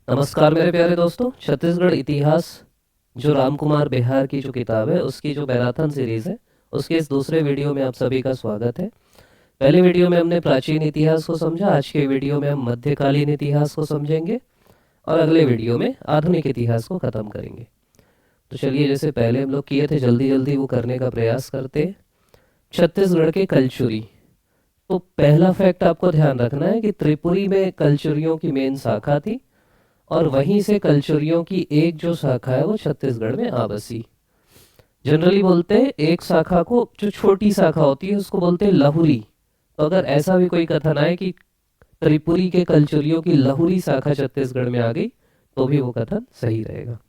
नमस्कार मेरे प्यारे दोस्तों। छत्तीसगढ़ इतिहास जो राम कुमार बेहार की जो किताब है उसकी जो मैराथन सीरीज है उसके इस दूसरे वीडियो में आप सभी का स्वागत है। पहले वीडियो में हमने प्राचीन इतिहास को समझा, आज के वीडियो में हम मध्यकालीन इतिहास को समझेंगे और अगले वीडियो में आधुनिक इतिहास को खत्म करेंगे। तो चलिए, जैसे पहले हम लोग किए थे जल्दी जल्दी वो करने का प्रयास करते हैं। छत्तीसगढ़ के कलचुरी। तो पहला फैक्ट आपको ध्यान रखना है कि त्रिपुरी में कलचुरियों की मेन शाखा थी और वहीं से कलचुरियों की एक जो शाखा है वो छत्तीसगढ़ में आ बसी। जनरली बोलते हैं एक शाखा को, जो छोटी शाखा होती है उसको बोलते हैं लहुरी। तो अगर ऐसा भी कोई कथन आए कि त्रिपुरी के कलचुरियों की लहुरी शाखा छत्तीसगढ़ में आ गई तो भी वो कथन सही रहेगा।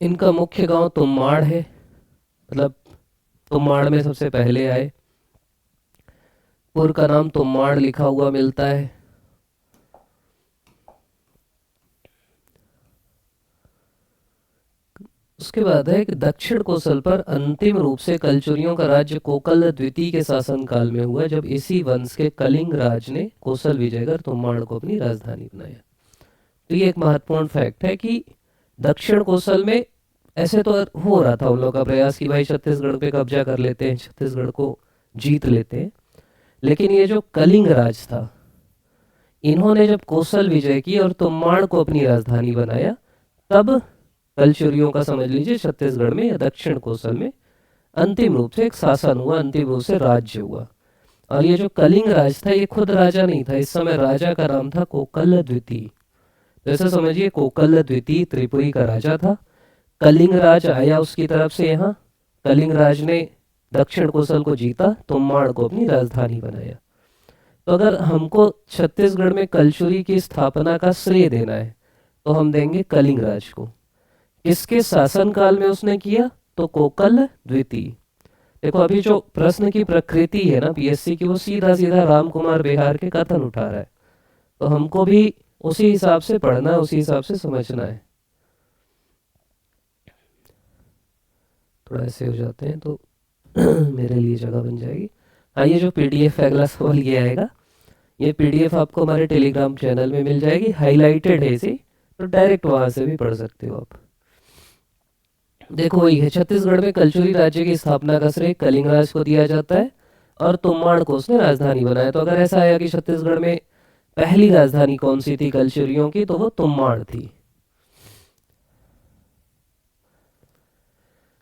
इनका मुख्य गांव तुम्माड़ है, मतलब तुम्माड़ में सबसे पहले आए। पुर का नाम तुम्माड़ लिखा हुआ मिलता है। उसके बाद है कि दक्षिण कोसल पर अंतिम रूप से कलचुरियों का राज्य कोकल द्वितीय के शासनकाल में हुआ, जब इसी वंश के कलिंग राज ने कोसल विजय कर तुम्माड़ को अपनी राजधानी बनाया। तो ये एक महत्वपूर्ण फैक्ट है कि दक्षिण कोसल में ऐसे तो हो रहा था उन लोगों का प्रयास कि भाई छत्तीसगढ़ पे कब्जा कर लेते हैं, छत्तीसगढ़ को जीत लेते हैं, लेकिन ये जो कलिंग राज था इन्होंने जब कोसल विजय की और तुम्माड़ को अपनी राजधानी बनाया, तब कलचुरियों का समझ लीजिए छत्तीसगढ़ में या दक्षिण कोसल में अंतिम रूप से एक शासन हुआ, अंतिम रूप से राज्य हुआ। और ये जो कलिंग राज था ये खुद राजा नहीं था, इस समय राजा का नाम था कोकल द्वितीय। तो ऐसा समझिए कोकल द्वितीय त्रिपुरी का राजा था, कलिंग राज आया उसकी तरफ से यहाँ, कलिंग राज ने दक्षिण कोसल को जीता, तुम्माड़ को अपनी राजधानी बनाया। तो अगर हमको छत्तीसगढ़ में कलचुरी की स्थापना का श्रेय देना है तो हम देंगे कलिंग राज को। किसके शासनकाल में उसने किया? तो कोकल द्वितीय। देखो अभी जो प्रश्न की प्रकृति है ना पीएससी की, वो सीधा सीधा राम कुमार बेहार के कथन उठा रहा है, तो हमको भी उसी हिसाब से पढ़ना है, उसी हिसाब से समझना है। थोड़ा ऐसे हो जाते हैं तो मेरे लिए जगह बन जाएगी। हाँ, ये जो पीडीएफ है, अगला सवाल ये आएगा, ये पीडीएफ आपको हमारे टेलीग्राम चैनल में मिल जाएगी, हाईलाइटेड है इसी, तो डायरेक्ट वहां से भी पढ़ सकते हो आप। देखो वही है, छत्तीसगढ़ में कलचुरी राज्य की स्थापना का श्रेय कलिंग राज को दिया जाता है और तुम्माड़ को उसने राजधानी बनाया। तो अगर ऐसा आया कि छत्तीसगढ़ में पहली राजधानी कौन सी थी कलचुरियों की, तो वो तुम्माड़ थी।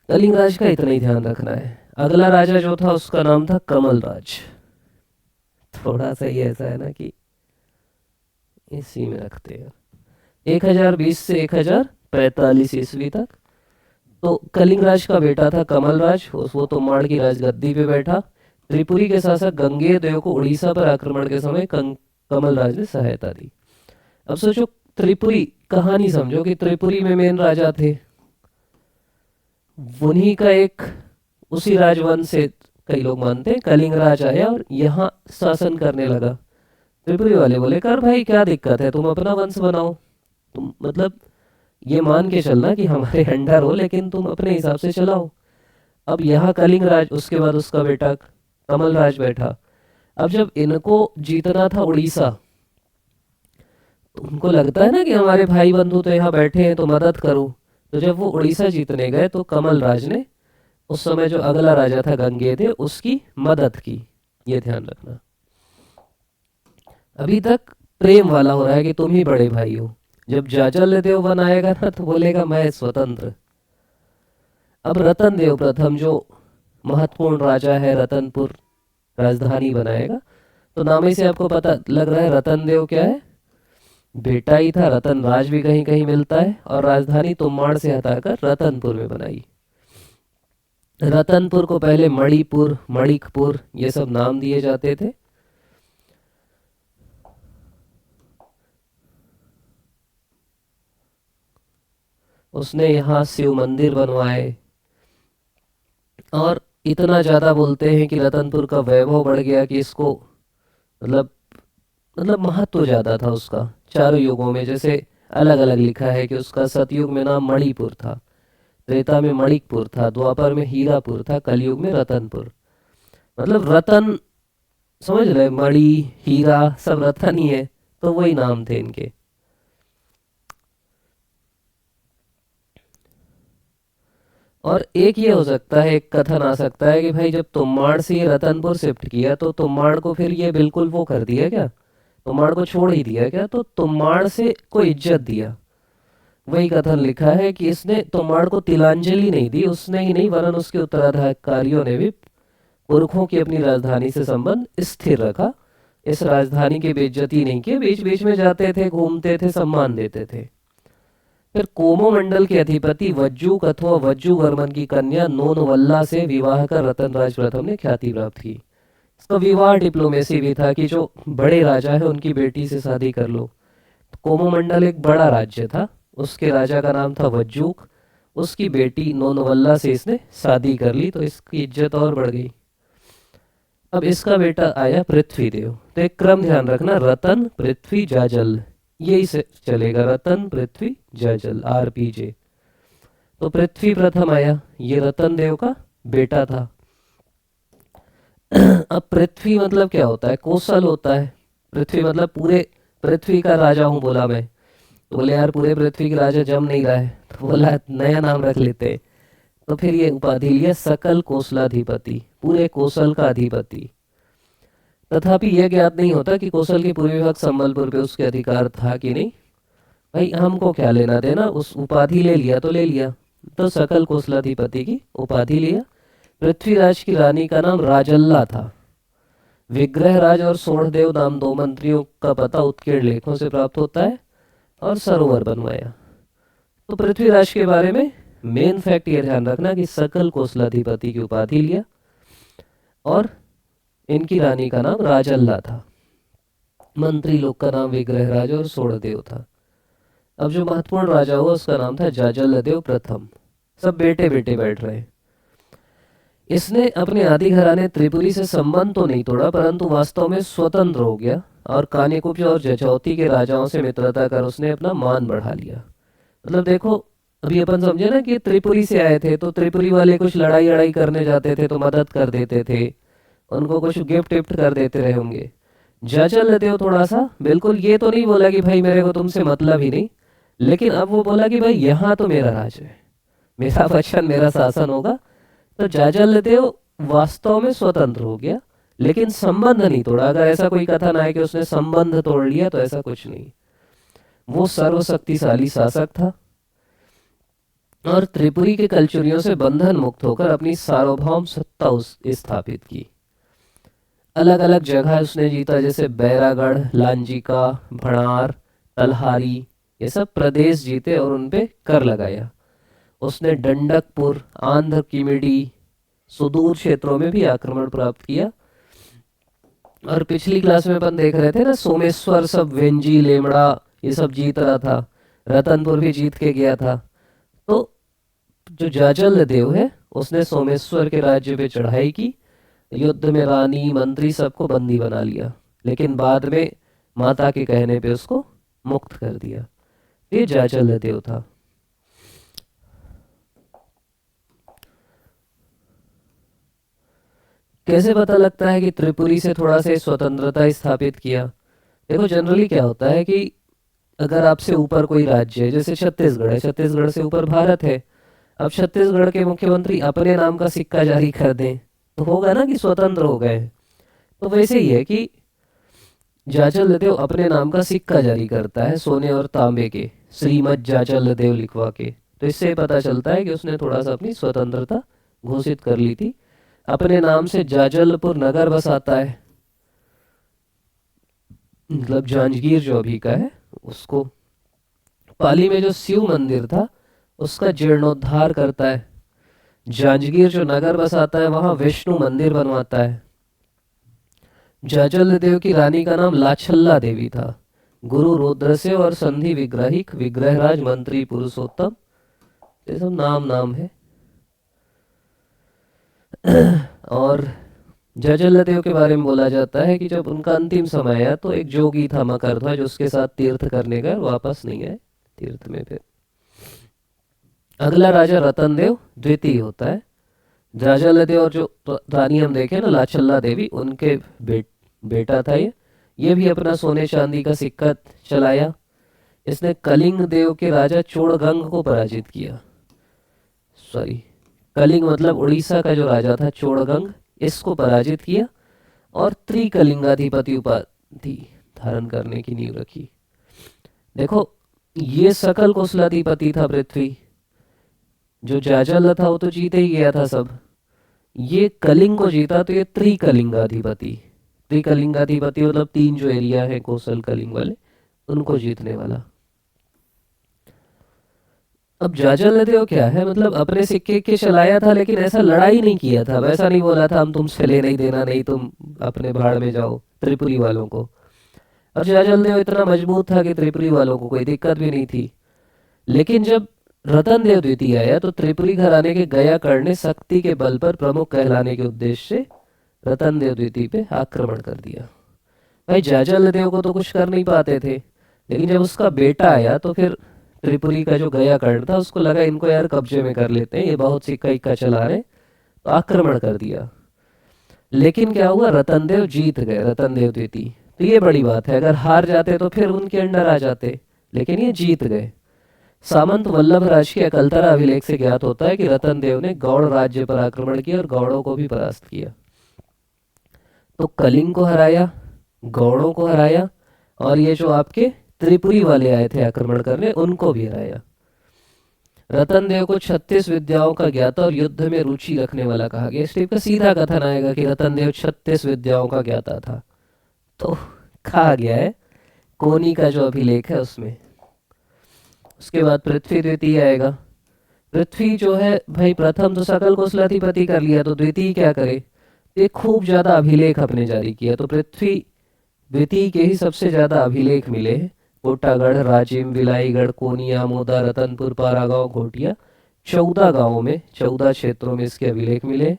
कलिंग राज का इतना ही ध्यान रखना है। अगला राजा जो था उसका नाम था कमल राज। थोड़ा सा ये ऐसा है ना कि इसी में रखते हैं 1020 से 1045 ईस्वी तक। तो कलिंग राज का बेटा था कमल राज, वो तुम्माड़ की राजगद्दी पे बैठा। त्रिपुरी के शासक गंगेय देव को उड़ीसा पर आक्रमण के समय कमल राज ने सहायता दी। अब सोचो त्रिपुरी, कहानी समझो कि त्रिपुरी में मेन राजा थे, उन्हीं का एक, उसी राजवंश से कई लोग मानते हैं कलिंग राज आया और यहाँ शासन करने लगा। त्रिपुरी वाले बोले कर भाई क्या दिक्कत है, तुम अपना वंश बनाओ, तुम मतलब ये मान के चलना कि हमारे अंडर हो लेकिन तुम अपने हिसाब से चलाओ। अब यहाँ कलिंग राज, उसके बाद उसका बेटा कमल राज बैठा। अब जब इनको जीतना था उड़ीसा, तो उनको लगता है ना कि हमारे भाई बंधु तो यहाँ बैठे हैं तो मदद करो। तो जब वो उड़ीसा जीतने गए तो कमल राज ने उस समय जो अगला राजा था गंगेय देव उसकी मदद की। ये ध्यान रखना। अभी तक प्रेम वाला हो रहा है कि तुम ही बड़े भाई हो, जब जाजल देव बनाएगा ना तो बोलेगा मैं स्वतंत्र। अब रतन देव प्रथम जो महत्वपूर्ण राजा है रतनपुर राजधानी बनाएगा। तो नाम ही से आपको पता लग रहा है रतन देव क्या है, बेटा ही था। रतन राज भी कहीं कहीं मिलता है, और राजधानी तुम्माड़ से हटाकर रतनपुर में बनाई। रतनपुर को पहले मणिपुर, मणिकपुर ये सब नाम दिए जाते थे। उसने यहाँ शिव मंदिर बनवाए, और इतना ज्यादा बोलते हैं कि रतनपुर का वैभव बढ़ गया कि इसको मतलब महत्व ज्यादा था उसका चारों युगों में। जैसे अलग अलग लिखा है कि उसका सतयुग में नाम मणिपुर था, त्रेता में मणिकपुर था, द्वापर में हीरापुर था, कलयुग में रतनपुर। मतलब रतन, समझ रहे, मणि हीरा सब रतन ही है, तो वही नाम थे इनके। और एक ये हो सकता है, एक कथन आ सकता है कि भाई जब तुम्माड़ से ये रतनपुर शिफ्ट किया तो तुम्माड़ को फिर ये बिल्कुल वो कर दिया क्या, तुम्माड़ को छोड़ ही दिया क्या, तो तुम्माड़ से को इज्जत दिया। वही कथन लिखा है कि इसने तुम्माड़ को तिलांजलि नहीं दी, उसने ही नहीं वरन उसके उत्तराधिकारियों ने भी पुरखों की अपनी राजधानी से संबंध स्थिर रखा, इस राजधानी की बेइज्जती नहीं की, बीच बीच में जाते थे, घूमते थे, सम्मान देते थे। फिर कोमोमंडल के अधिपति वज्जुक अथवा वज्जु वर्मन की कन्या नोनवल्ला से विवाह कर रतनराज प्रथम ने ख्याति प्राप्त की। इसका विवाह डिप्लोमेसी भी था कि जो बड़े राजा है उनकी बेटी से शादी कर लो। कोमोमंडल एक बड़ा राज्य था, उसके राजा का नाम था वज्जुक, उसकी बेटी नोनवल्ला से इसने शादी कर ली, तो इसकी इज्जत और बढ़ गई। अब इसका बेटा आया पृथ्वीदेव। तो एक क्रम ध्यान रखना, रतन पृथ्वी जाजल, यही से चलेगा, रतन पृथ्वी जाजल, RPJ। तो पृथ्वी प्रथम आया, ये रतन देव का बेटा था। अब पृथ्वी मतलब क्या होता है, कोसल होता है। पृथ्वी मतलब पूरे पृथ्वी का राजा हूं बोला मैं, तो बोले यार पूरे पृथ्वी के राजा जम नहीं रहा है, तो बोला नया नाम रख लेते। तो फिर ये उपाधि लिया सकल कोसलाधिपति, पूरे कोसल का अधिपति। तथापि यह ज्ञात नहीं होता कि कोसल के पूर्वी भाग संबलपुर पे उसके अधिकार था कि नहीं। भाई हमको क्या लेना देना, उस उपाधि ले लिया तो ले लिया, तो सकल कोसलाधिपति की उपाधि लिया। पृथ्वीराज की रानी का नाम राजल्ला था। विग्रहराज और सोढ़देव नाम दो मंत्रियों का पता उत्कीर्ण लेखों से प्राप्त होता है, और सरोवर बनवाया। तो पृथ्वीराज के बारे में मेन फैक्ट ये ध्यान रखना कि सकल कोसलाधिपति की उपाधि लिया, और इनकी रानी का नाम राजल्ला था। मंत्री लोग का नाम विग्रहराज और सोढ़देव था। अब जो महत्वपूर्ण राजा हुआ उसका नाम था जाजलदेव प्रथम। सब बेटे बेटे बैठ रहे। इसने अपने आदि घराने त्रिपुरी से संबंध तो नहीं तोड़ा, परंतु वास्तव में स्वतंत्र हो गया और कानिकुब्ज और जचौती के राजाओं से मित्रता कर उसने अपना मान बढ़ा लिया। मतलब देखो, अभी अपन समझे ना कि त्रिपुरी से आए थे, तो त्रिपुरी वाले कुछ लड़ाई लड़ाई करने जाते थे तो मदद कर देते थे, उनको कुछ गिफ्ट विफ्ट कर देते रहे होंगे। जाजलदेव थोड़ा सा बिल्कुल ये तो नहीं बोला कि भाई मेरे को तुमसे मतलब ही नहीं, लेकिन अब वो बोला कि भाई यहाँ तो मेरा राज है, मेरा वचन मेरा शासन होगा। तो जाजलदेव वास्तव में स्वतंत्र हो गया, लेकिन संबंध नहीं तोड़ा। अगर ऐसा कोई कथन आए कि उसने संबंध तोड़ लिया, तो ऐसा कुछ नहीं। वो सर्वशक्तिशाली शासक था और त्रिपुरी के कलचुरियों से बंधन मुक्त होकर अपनी सार्वभौम सत्ता स्थापित की। अलग अलग जगह उसने जीता, जैसे बैरागढ़, लांजीका, भणार, तलहारी, ये सब प्रदेश जीते और उनपे कर लगाया। उसने डंडकपुर, आंध्र किमिडी, सुदूर क्षेत्रों में भी आक्रमण प्राप्त किया। और पिछली क्लास में अपन देख रहे थे ना, सोमेश्वर, सब वेंजी, लेमड़ा, ये सब जीत रहा था, रतनपुर भी जीत के गया था। तो जो जाजलदेव है उसने सोमेश्वर के राज्य पे चढ़ाई की, युद्ध में रानी मंत्री सबको बंदी बना लिया, लेकिन बाद में माता के कहने पे उसको मुक्त कर दिया। ये जाजलदेव था। कैसे पता लगता है कि त्रिपुरी से थोड़ा से स्वतंत्रता स्थापित किया। देखो जनरली क्या होता है कि अगर आपसे ऊपर कोई राज्य है, जैसे छत्तीसगढ़ है, छत्तीसगढ़ से ऊपर भारत है, अब छत्तीसगढ़ के मुख्यमंत्री अपने नाम का सिक्का जारी कर दें तो होगा ना कि स्वतंत्र हो गए। तो वैसे ही है कि जाजलदेव अपने नाम का सिक्का जारी करता है, सोने और तांबे के, श्रीमद जाजलदेव लिखवा के। तो इससे पता चलता है कि उसने थोड़ा सा अपनी स्वतंत्रता घोषित कर ली थी। अपने नाम से जाजलपुर नगर बसाता है, मतलब जांजगीर जो अभी का है उसको। पाली में जो शिव मंदिर था उसका जीर्णोद्धार करता है। जांजगीर जो नगर बसाता है वहां विष्णु मंदिर बनवाता है। जाजलदेव की रानी का नाम लाछल्ला देवी था। गुरु रुद्रसेव और संधि विग्रहिक, विग्रहराज, मंत्री पुरुषोत्तम, ये सब नाम नाम है। और जाजलदेव के बारे में बोला जाता है कि जब उनका अंतिम समय आया तो एक जोगी था मकरध्वज, उसके साथ तीर्थ करने गए, वापस नहीं आए तीर्थ में। फिर अगला राजा रतनदेव द्वितीय होता है। जाजलदेव और जो रानी हम देखे ना लाछल्ला देवी, उनके बेटा था ये। ये भी अपना सोने चांदी का सिक्का चलाया। इसने कलिंग देव के राजा चोड़गंग को पराजित किया। सॉरी, कलिंग मतलब उड़ीसा का जो राजा था चोड़गंग, इसको पराजित किया और त्रिकलिंगाधिपति उपाधि धारण करने की नींव रखी। देखो, ये सकल कुशलाधिपति था पृथ्वी। जो जाजल था वो तो जीते ही गया था सब। ये कलिंग को जीता तो ये त्रिकलिंगाधिपति, त्रिकलिंगाधिपति मतलब तीन जो एरिया है कौशल कलिंग वाले, उनको जीतने वाला। अब जाजल देव क्या है, मतलब अपने सिक्के के चलाया था, लेकिन ऐसा लड़ाई नहीं किया था, वैसा नहीं बोला था हम तुमसे ले नहीं देना, नहीं तुम अपने भाड़ में जाओ त्रिपुरी वालों को। अब जाजल देव इतना मजबूत था कि त्रिपुरी वालों को कोई दिक्कत भी नहीं थी। लेकिन जब रतन देव द्वितीय आया तो त्रिपुरी घराने के गयाकर्ण ने शक्ति के बल पर प्रमुख कहलाने के उद्देश्य से रतन देव द्वितीय पे आक्रमण कर दिया। भाई जाजल देव को तो कुछ कर नहीं पाते थे, लेकिन जब उसका बेटा आया तो फिर त्रिपुरी का जो गयाकर्ण था उसको लगा इनको यार कब्जे में कर लेते हैं, ये बहुत सिक्का इक्का चला रहे, तो आक्रमण कर दिया। लेकिन क्या हुआ, रतन देव जीत गए, रतन देव द्वितीय। तो ये बड़ी बात है, अगर हार जाते तो फिर उनके अंडर आ जाते, लेकिन ये जीत गए। सामंत वल्लभ राज की अकलतरा अभिलेख से ज्ञात होता है कि रतन देव ने गौड़ राज्य पर आक्रमण किया और गौड़ों को भी परास्त किया। तो कलिंग को हराया, गौड़ों को हराया, और ये जो आपके त्रिपुरी वाले आए थे आक्रमण करने उनको भी हराया। रतन देव को 36 विद्याओं का ज्ञाता और युद्ध में रुचि रखने वाला कहा गया। इस टाइप का सीधा कथन आएगा कि रतन देव 36 विद्याओं का ज्ञाता था, तो कहा गया है कोनी का जो अभिलेख है उसमें। उसके बाद पृथ्वी द्वितीय आएगा। पृथ्वी जो है भाई, प्रथम तो सकल कुशलाधिपति कर लिया, तो द्वितीय क्या करे, ये खूब ज्यादा अभिलेख अपने जारी किया। तो पृथ्वी द्वितीय के ही सबसे ज्यादा अभिलेख मिले हैं। कोटागढ़, राजिम, विलाईगढ़, कोनी, आमोदा, रतनपुर, पारागांव, घोटिया, 14 गांवों में 14 क्षेत्रों में इसके अभिलेख मिले।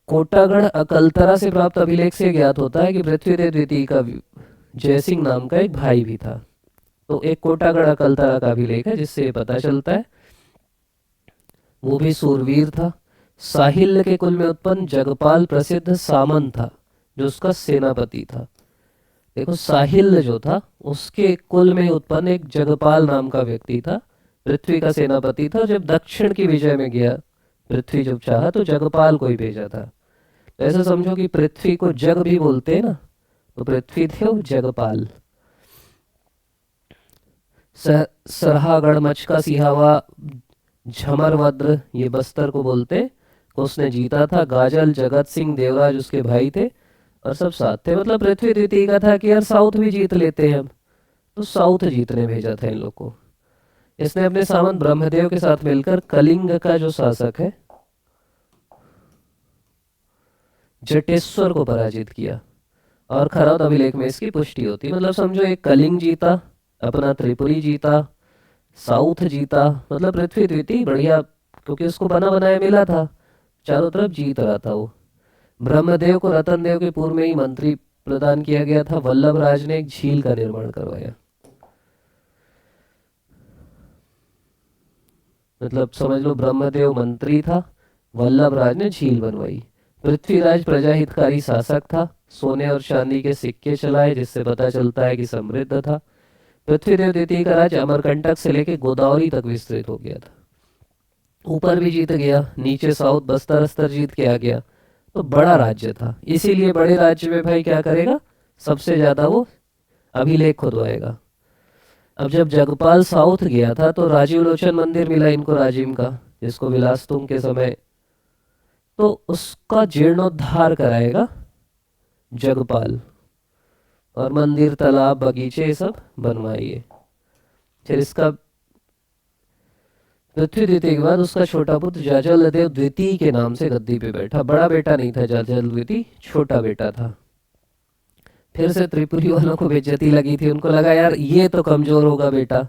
कोटागढ़ अकलतरा से प्राप्त अभिलेख से ज्ञात होता है कि पृथ्वीदेव द्वितीय का जयसिंह नाम का एक भाई भी था। तो एक कोटागढ़ अकलतरा का अभिलेख है जिससे ये पता चलता है। वो भी सूरवीर था। साहिल्य के कुल में उत्पन्न जगपाल प्रसिद्ध सामंत था जो उसका सेनापति था। देखो, साहिल्य जो था उसके कुल में उत्पन्न एक जगपाल नाम का व्यक्ति था, पृथ्वी का सेनापति था। जब दक्षिण की विजय में गया पृथ्वी, जब चाहा तो जगपाल को ही भेजा था। तो ऐसा समझो कि पृथ्वी को जग भी बोलते हैं ना, तो पृथ्वी थे वो जगपाल। सरहागढ़, मचका, सिहावा, झमरवद्र, ये बस्तर को बोलते, को उसने जीता था। गाजल, जगत सिंह, देवराज उसके भाई थे और सब साथ थे। मतलब पृथ्वी द्वितीय का था कि यार साउथ भी जीत लेते हैं हम, तो साउथ जीतने भेजा था इन लोग को। इसने अपने सामंत ब्रह्मदेव के साथ मिलकर कलिंग का जो शासक है जटेश्वर को पराजित किया, और खरौद अभिलेख में इसकी पुष्टि होती। मतलब समझो एक कलिंग जीता, अपना त्रिपुरी जीता, साउथ जीता, मतलब पृथ्वी द्वितीय बढ़िया, क्योंकि उसको बना बनाया मिला था, चारों तरफ जीत रहा था वो। ब्रह्मदेव को रतन देव के पूर्व में ही मंत्री प्रदान किया गया था। वल्लभ राज ने एक झील का निर्माण करवाया। मतलब समझ लो ब्रह्मदेव मंत्री था, वल्लभ राज ने झील बनवाई। पृथ्वीराज प्रजाहितकारी शासक था, सोने और चांदी के सिक्के चलाए जिससे पता चलता है कि समृद्ध था। पृथ्वीदेव द्वितीय का राज्य अमरकंटक से लेकर गोदावरी तक विस्तृत हो गया था। ऊपर भी जीत गया, नीचे साउथ बस्तर अस्तर जीत के आ गया, तो बड़ा राज्य था। इसीलिए बड़े राज्य में भाई क्या करेगा, सबसे ज्यादा वो अभिलेख खुदवाएगा। अब जब जगपाल साउथ गया था तो राजीव लोचन मंदिर मिला इनको राजिम का, जिसको विलासतुंग के समय, तो उसका जीर्णोद्धार कराएगा जगपाल, और मंदिर, तालाब, बगीचे सब बनवाइए। फिर इसका पृथ्वी द्वितीय के बाद उसका छोटा पुत्र जाजल देव द्वितीय के नाम से गद्दी पे बैठा। बड़ा बेटा नहीं था जाजल द्वितीय, छोटा बेटा था। फिर से त्रिपुरी वालों को बेइज्जती लगी थी, उनको लगा यार ये तो कमजोर होगा बेटा,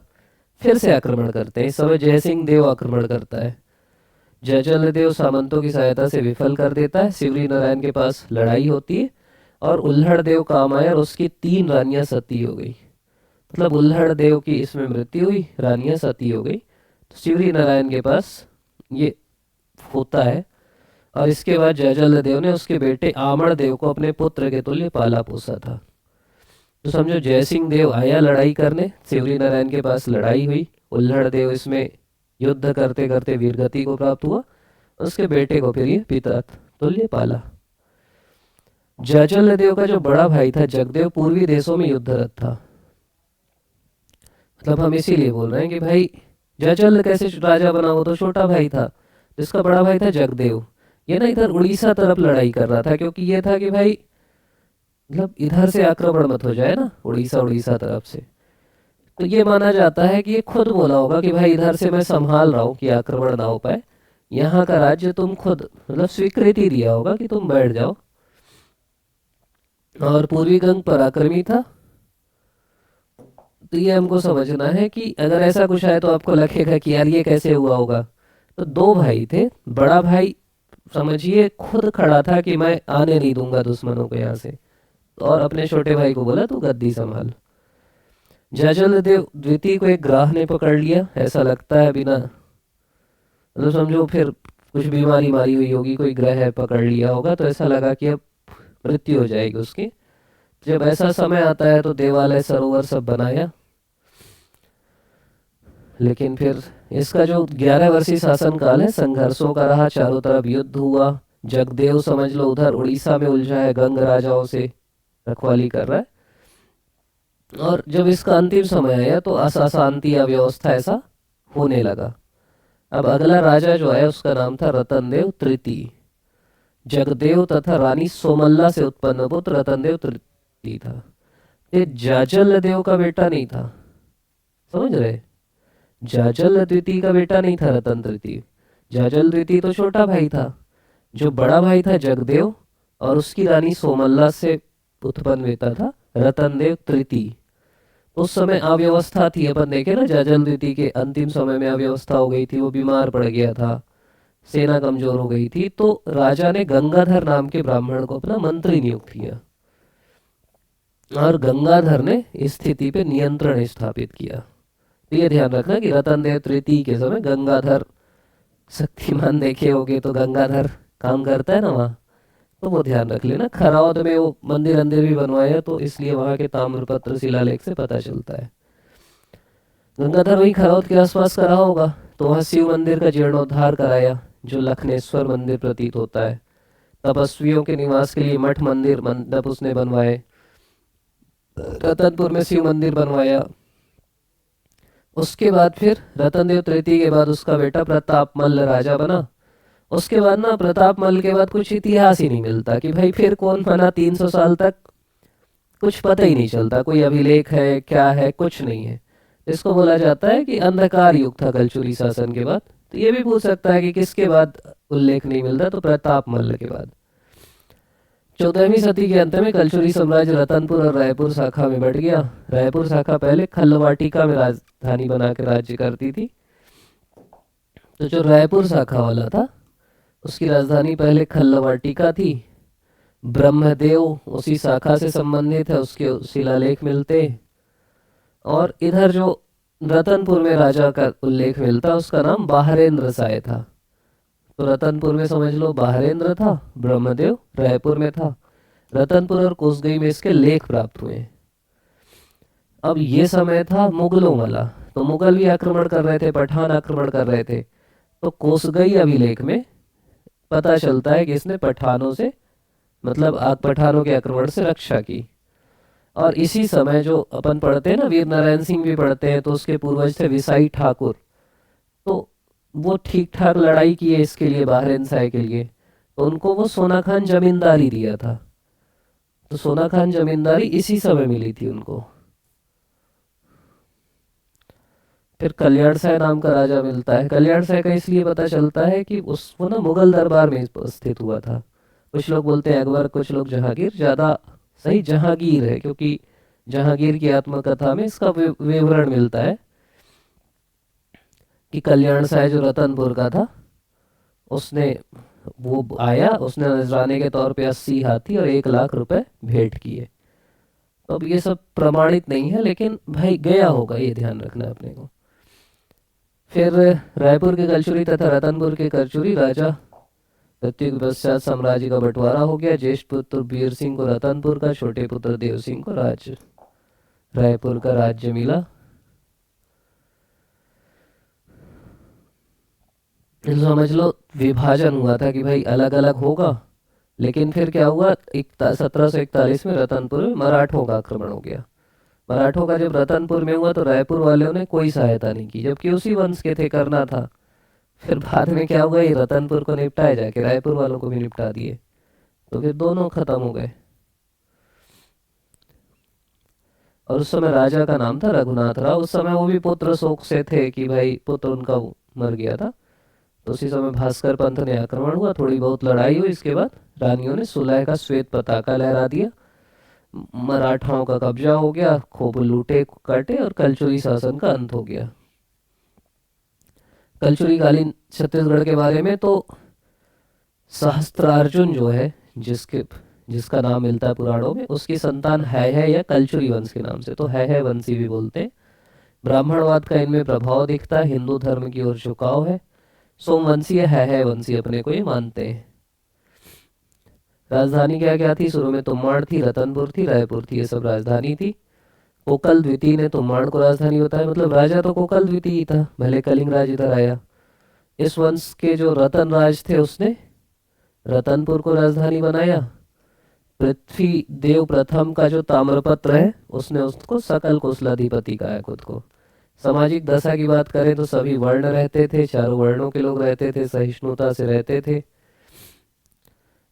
फिर से आक्रमण करते हैं। इस समय जयसिंह देव आक्रमण करता है। जाजल देव सामंतों की सहायता से विफल कर देता है। शिवरी नारायण के पास लड़ाई होती है और उल्हड़ देव काम आया और उसकी 3 रानियां सती हो गई। मतलब उल्हड़ देव की इसमें मृत्यु हुई, रानियां सती हो गई। तो शिवरी नारायण के पास ये होता है और इसके बाद जयजल देव ने उसके बेटे आमड़ देव को अपने पुत्र के तुल्य पाला पोसा था। तो समझो जयसिंह देव आया लड़ाई करने, शिवरी नारायण के पास लड़ाई हुई, उल्हड़ देव इसमें युद्ध करते करते वीरगति को प्राप्त हुआ, उसके बेटे को फिर ये पिता तुल्य पाला। जयचल देव का जो बड़ा भाई था जगदेव पूर्वी देशों में युद्धरत था। मतलब हम इसीलिए बोल रहे हैं कि भाई जयचल कैसे राजा बना, वो तो छोटा भाई था। जिसका बड़ा भाई था जगदेव, ये ना इधर उड़ीसा तरफ लड़ाई कर रहा था, क्योंकि ये था कि भाई मतलब इधर से आक्रमण मत हो जाए ना, उड़ीसा उड़ीसा तरफ से। तो ये माना जाता है कि ये खुद बोला होगा कि भाई इधर से मैं संभाल रहा हूँ कि आक्रमण ना हो पाए, यहाँ का राज्य तुम खुद, मतलब स्वीकृति दिया होगा कि तुम बैठ जाओ। और पूर्वी गंग पराक्रमी था। तो ये हमको समझना है कि अगर ऐसा कुछ है तो आपको लगेगा कि यार ये कैसे हुआ होगा। तो दो भाई थे, बड़ा भाई समझिए खुद खड़ा था कि मैं आने नहीं दूंगा दुश्मनों को यहाँ से, और अपने छोटे भाई को बोला तू गद्दी संभाल। जयचल देव द्वितीय को एक ग्राह ने पकड़ लिया, ऐसा लगता है, बिना मतलब समझो फिर कुछ बीमारी मारी हुई होगी, कोई ग्रह पकड़ लिया होगा, तो ऐसा लगा कि अब मृत्यु हो जाएगी उसकी। जब ऐसा समय आता है तो देवालय सरोवर सब बनाया। लेकिन फिर इसका जो 11 वर्षीय शासन काल है संघर्षों का रहा, चारों तरफ युद्ध हुआ। जगदेव समझ लो उधर उड़ीसा में उलझा है, गंग राजाओं से रखवाली कर रहा है। और जब इसका अंतिम समय आया तो अशांति अव्यवस्था ऐसा होने लगा। अब अगला राजा जो है उसका नाम था रतनदेव तृतीय। जगदेव तथा रानी सोमल्ला से उत्पन्न पुत्र रतनदेव तृतीय था। ये जाजल देव का बेटा नहीं था, समझ रहे? जाजल द्वितीय का बेटा नहीं था रतन तृतीय। जाजल द्वितीय तो छोटा भाई था। जो बड़ा भाई था जगदेव और उसकी रानी सोमल्ला से उत्पन्न बेटा था रतनदेव तृतीय। उस समय अव्यवस्था थी, अपन देखे ना जाजल द्वितीय के अंतिम समय में अव्यवस्था हो गई थी, वो बीमार पड़ गया था, सेना कमजोर हो गई थी। तो राजा ने गंगाधर नाम के ब्राह्मण को अपना मंत्री नियुक्त किया और गंगाधर ने स्थिति पे नियंत्रण स्थापित किया। तो ये ध्यान रखना कि रतनदेव तृतीय के समय गंगाधर, शक्तिमान देखे होगे तो गंगाधर काम करता है ना वहाँ, तो वो ध्यान रख लेना। खरौद में वो मंदिर अंदिर भी बनवाया, तो इसलिए वहाँ के ताम्रपत्र शिलालेख से पता चलता है गंगाधर वही खरौद के आसपास करा होगा। तो वहाँ शिव मंदिर का जीर्णोद्धार कराया, जो लखनेश्वर मंदिर प्रतीत होता है। तपस्वियों के निवास के लिए मठ मंदिर मंडप उसने बनवाए। रतनपुर में शिव मंदिर बनवाया। उसके बाद फिर रतनदेव तृतीय के बाद उसका बेटा प्रतापमल्ल राजा बना। उसके बाद ना प्रतापमल्ल के बाद कुछ इतिहास ही नहीं मिलता कि भाई फिर कौन बना। 300 साल तक कुछ पता ही नहीं चलता, कोई अभिलेख है क्या है, कुछ नहीं है। इसको बोला जाता है कि अंधकार युग था कलचुरी शासन के बाद। तो ये भी पूछ सकता है कि किसके बाद उल्लेख नहीं मिलता, तो प्रतापमल्ल के बाद। 14वीं सदी के अंत में कलचुरी साम्राज्य रतनपुर और रायपुर शाखा में बढ़ गया। रायपुर शाखा पहले खल्लवाटिका में राजधानी बना के राज्य करती थी। तो जो रायपुर शाखा वाला था उसकी राजधानी पहले खल्लवाटिका थी। ब्रह्मदेव उसी शाखा से संबंधित है, उसके शिलालेख मिलते। और इधर जो रतनपुर में राजा का उल्लेख मिलता उसका नाम बाहरेंद्र साय था। तो रतनपुर में समझ लो बाहरेंद्र था, ब्रह्मदेव रायपुर में था। रतनपुर और कोसगई में इसके लेख प्राप्त हुए। अब ये समय था मुगलों वाला, तो मुगल भी आक्रमण कर रहे थे, पठान आक्रमण कर रहे थे। तो कोसगई अभिलेख में पता चलता है कि इसने पठानों से, मतलब पठानों के आक्रमण से रक्षा की। और इसी समय जो अपन पढ़ते हैं ना, वीर नारायण सिंह भी पढ़ते हैं, तो उसके पूर्वज थे विसाई ठाकुर। तो वो ठीक ठाक लड़ाई किए इसके लिए, बाहरेन साय के लिए। तो उनको वो सोना खान जमींदारी दिया था। तो सोना खान जमींदारी इसी समय मिली थी उनको। फिर कल्याण साय नाम का राजा मिलता है। कल्याण साय का इसलिए पता चलता है कि वो ना मुगल दरबार में स्थित हुआ था। कुछ लोग बोलते हैं अकबर, कुछ लोग जहांगीर, ज्यादा सही जहांगीर है, क्योंकि जहांगीर की आत्मकथा में इसका विवरण मिलता है कि कल्याण साय जो रतनपुर का था, उसने वो आया, उसने नजराने के तौर पे 80 हाथी और 1 लाख रुपए भेंट किए। तो अब ये सब प्रमाणित नहीं है, लेकिन भाई गया होगा, ये ध्यान रखना अपने को। फिर रायपुर के कलचुरी तथा रतनपुर के करचुरी राजा मृत्यु के पश्चात साम्राज्य का बंटवारा हो गया। ज्येष्ठ पुत्र वीर सिंह को रतनपुर का, छोटे पुत्र देव सिंह को रायपुर का राज्य मिला। समझ लो विभाजन हुआ था कि भाई अलग अलग होगा, लेकिन फिर क्या हुआ, 1741 में रतनपुर में मराठों का आक्रमण हो गया। मराठों का जब रतनपुर में हुआ तो रायपुर वालों ने कोई सहायता नहीं की, जबकि उसी वंश के थे, करना था। फिर बाद में क्या हुआ, ये रतनपुर को निपटाए जाके रायपुर वालों को भी निपटा दिए, तो फिर दोनों खत्म हो गए। और उस समय राजा का नाम था रघुनाथ राव। उस समय वो भी पुत्र शोक से थे कि भाई पुत्र उनका मर गया था। तो उसी समय भास्कर पंथ ने आक्रमण हुआ, थोड़ी बहुत लड़ाई हुई, इसके बाद रानियों ने सुलह का श्वेत पताका लहरा दिया, मराठाओं का कब्जा हो गया, खूब लूटे काटे और कलचुरी शासन का अंत हो गया। कलचुरी कालीन छत्तीसगढ़ के बारे में तो सहस्त्रार्जुन जो है, जिसका नाम मिलता है पुराणों में, उसकी संतान है या कलचुरी वंश के नाम से, तो है वंशी भी बोलते हैं। ब्राह्मणवाद का इनमें प्रभाव दिखता है, हिंदू धर्म की ओर झुकाव है। सोमवंशीय है वंशी अपने को ये मानते हैं। राजधानी क्या क्या थी, शुरू में तुम्बाड़ थी, रतनपुर थी, रायपुर थी, ये सब राजधानी थी। कोकल द्वितीय ने तुम्बाड़ को राजधानी बताया, मतलब राजा तो कोकल द्वितीय ही था, भले कलिंग राज इधर आया। इस वंश के जो रतन राज थे उसने रतनपुर को राजधानी बनाया। पृथ्वी देव प्रथम का जो ताम्रपत्र है उसने उसको सकल कोसलाधिपति कहा है खुद को। सामाजिक दशा की बात करें तो सभी वर्ण रहते थे, चारों वर्णों के लोग रहते थे, सहिष्णुता से रहते थे।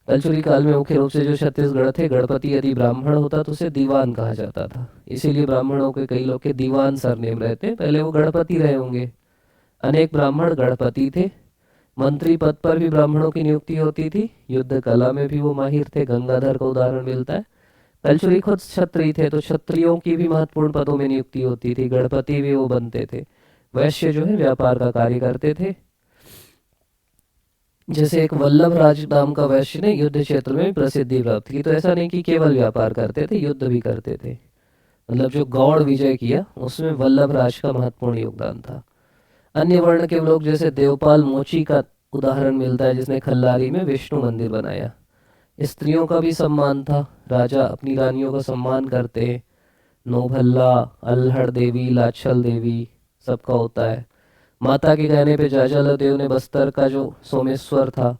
कलचुरी काल में मुख्य रूप से जो छत्तीसगढ़ थे, गणपति यदि ब्राह्मण होता तो उसे दीवान कहा जाता था, इसीलिए ब्राह्मणों के कई लोग के दीवान सरनेम रहते, पहले वो गणपति रहे होंगे। अनेक ब्राह्मण गणपति थे। मंत्री पद पर भी ब्राह्मणों की नियुक्ति होती थी, युद्ध कला में भी वो माहिर थे, गंगाधर का उदाहरण मिलता है। कलचुरी खुद क्षत्रिय थे, तो क्षत्रियों की भी महत्वपूर्ण पदों में नियुक्ति होती थी, गणपति भी वो बनते थे। वैश्य जो है व्यापार का कार्य करते थे। जैसे एक वल्लभ राज नाम का वैश्य ने युद्ध क्षेत्र में प्रसिद्धि प्राप्त की, तो ऐसा नहीं कि केवल व्यापार करते थे, युद्ध भी करते थे। मतलब जो गौड़ विजय किया उसमें वल्लभ राज का महत्वपूर्ण योगदान था। अन्य वर्ण के लोग जैसे देवपाल मोची का उदाहरण मिलता है, जिसने खल्लारी में विष्णु मंदिर बनाया। स्त्रियों का भी सम्मान था, राजा अपनी रानियों का सम्मान करते, नोभल्ला, अल्हड़ देवी, लाछल देवी सबका होता है। माता के कहने पे जाजाला देव ने बस्तर का जो सोमेश्वर था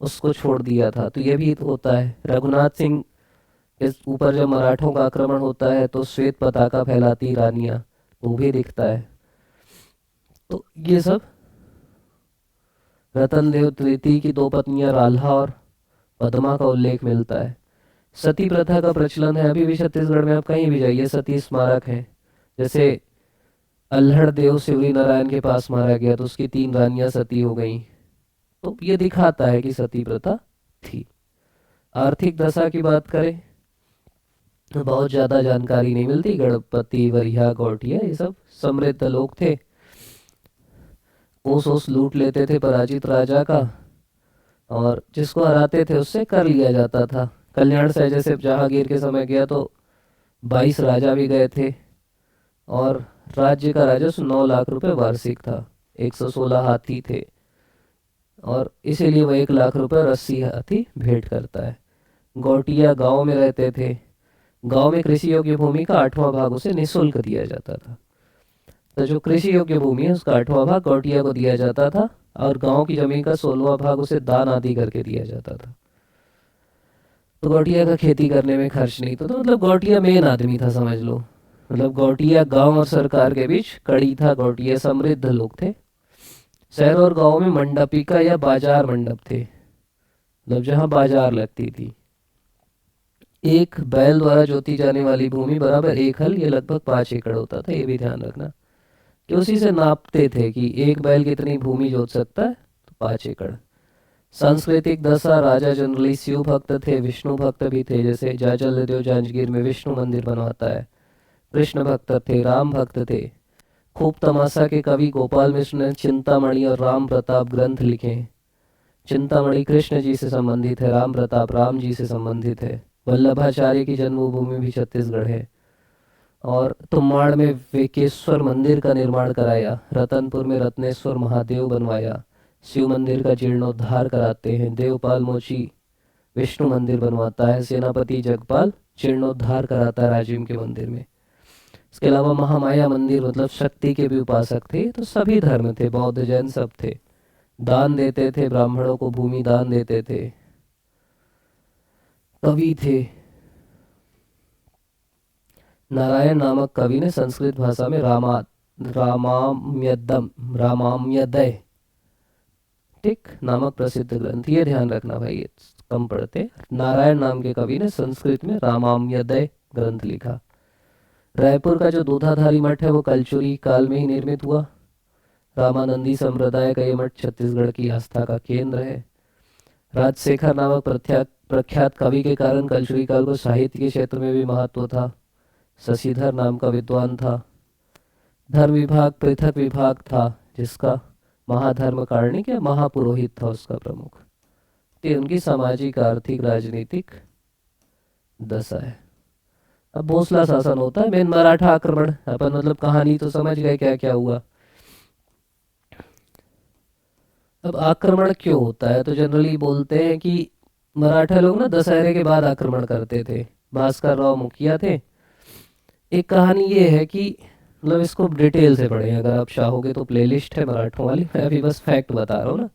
उसको छोड़ दिया था, तो ये भी होता है। रघुनाथ सिंह के ऊपर जब मराठों का आक्रमण होता है तो श्वेत पताका फैलाती रानियां, वो भी दिखता है। तो ये सब रतन देव द्वितीय की दो पत्नियां राल्हा और पद्मा का उल्लेख मिलता है। सती प्रथा का प्रचलन है अभी भी छत्तीसगढ़ में, आप कहीं भी जाइए सती स्मारक है। जैसे अल्हड़ देव शिवरी नारायण के पास मारा गया तो उसकी 3 रानियां सती हो गई, तो ये दिखाता है कि सती प्रथा थी। आर्थिक दशा की बात करें तो बहुत ज्यादा जानकारी नहीं मिलती। गणपति, वरिया, गौटिया ये सब समृद्ध लोग थे, ओस लूट लेते थे पराजित राजा का, और जिसको हराते थे उससे कर लिया जाता था। कल्याण से जैसे जहांगीर के समय गया तो 22 राजा भी गए थे, और राज्य का राजस्व 9 लाख रुपए वार्षिक था, 116 हाथी थे, और इसीलिए वह 1 लाख रुपए और 80 हाथी भेंट करता है। गौटिया गांव में रहते थे, गांव में कृषि योग्य भूमि का 8वां भाग उसे निःशुल्क दिया जाता था। तो जो कृषि योग्य भूमि है उसका 8वां भाग गौटिया को दिया जाता था, और गांव की जमीन का 16वां भाग उसे दान आदि करके दिया जाता था। तो गौटिया का खेती करने में खर्च नहीं था, तो मतलब गौटिया मेन आदमी था समझ लो। मतलब गौटिया गांव और सरकार के बीच कड़ी था। गौटिया समृद्ध लोग थे। शहर और गांव में मंडपिका या बाजार मंडप थे, मतलब जहां बाजार लगती थी। एक बैल द्वारा जोती जाने वाली भूमि बराबर 1 हल, ये लगभग 5 एकड़ होता था, ये भी ध्यान रखना कि उसी से नापते थे कि एक बैल कितनी भूमि जोत सकता है, तो 5 एकड़। सांस्कृतिक दशा, राजा जनरली शिव भक्त थे, विष्णु भक्त भी थे, जैसे जाजलदेव जांजगीर में विष्णु मंदिर बनवाता है। कृष्ण भक्त थे, राम भक्त थे। खूब तमाशा के कवि गोपाल मिश्र ने चिंतामणि और राम प्रताप ग्रंथ लिखे। चिंतामणि कृष्ण जी से संबंधित है, राम प्रताप राम जी से संबंधित है। वल्लभाचार्य की जन्मभूमि भी छत्तीसगढ़ है। और तुम्बाड़ में वेकेश्वर मंदिर का निर्माण कराया, रतनपुर में रत्नेश्वर महादेव बनवाया, शिव मंदिर का जीर्णोद्धार कराते हैं। देवपाल मोची विष्णु मंदिर बनवाता है। सेनापति जगपाल जीर्णोद्धार कराता है राजिम के मंदिर में। इसके अलावा महामाया मंदिर, मतलब शक्ति के भी उपासक थे। तो सभी धर्म थे, बौद्ध जैन सब थे। दान देते थे, ब्राह्मणों को भूमि दान देते थे। कवि थे। नारायण नामक कवि ने संस्कृत भाषा में रामाम्यदय ठीक नामक प्रसिद्ध ग्रंथ, ये ध्यान रखना भाई, ये कम पढ़ते। नारायण नाम के कवि ने संस्कृत में रामाम्यदय ग्रंथ लिखा। रायपुर का जो दूधाधारी मठ है वो कलचुरी काल में ही निर्मित हुआ। रामानंदी संप्रदाय का ये मठ छत्तीसगढ़ की आस्था का केंद्र है। राजशेखर नामक प्रख्यात कवि के कारण कलचुरी काल को साहित्य के क्षेत्र में भी महत्व था। शशिधर नाम का विद्वान था। धर्म विभाग पृथक विभाग था, जिसका महाधर्म कारणिक या महापुरोहित था उसका प्रमुख। तो उनकी सामाजिक, आर्थिक, राजनीतिक दशा है। अब भोसला शासन होता है, मेन मराठा आक्रमण। अपन मतलब कहानी तो समझ गए क्या क्या हुआ। अब आक्रमण क्यों होता है, तो जनरली बोलते हैं कि मराठा लोग ना दशहरे के बाद आक्रमण करते थे। भास्कर राव मुखिया थे। एक कहानी ये है कि मतलब इसको डिटेल से पढ़ें, अगर आप चाहोगे तो प्लेलिस्ट है मराठों वाली, मैं अभी बस फैक्ट बता रहा हूँ ना,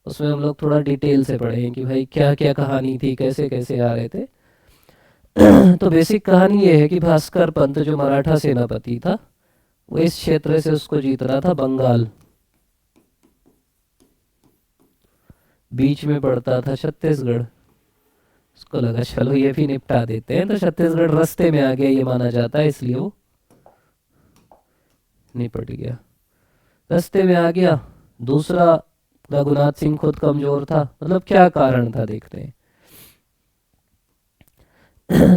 उसमें हम लोग थोड़ा डिटेल से पढ़ें कि भाई क्या क्या कहानी थी, कैसे कैसे आ रहे थे। तो बेसिक कहानी ये है कि भास्कर पंत जो मराठा सेनापति था, वो इस क्षेत्र से उसको जीतना था, बंगाल। बीच में पड़ता था छत्तीसगढ़। उसको लगा चलो ये भी निपटा देते हैं, तो छत्तीसगढ़ रास्ते में आ गया ये माना जाता है, इसलिए वो निपट गया, रास्ते में आ गया। दूसरा, रघुनाथ सिंह खुद कमजोर था। मतलब क्या कारण था देखते हैं।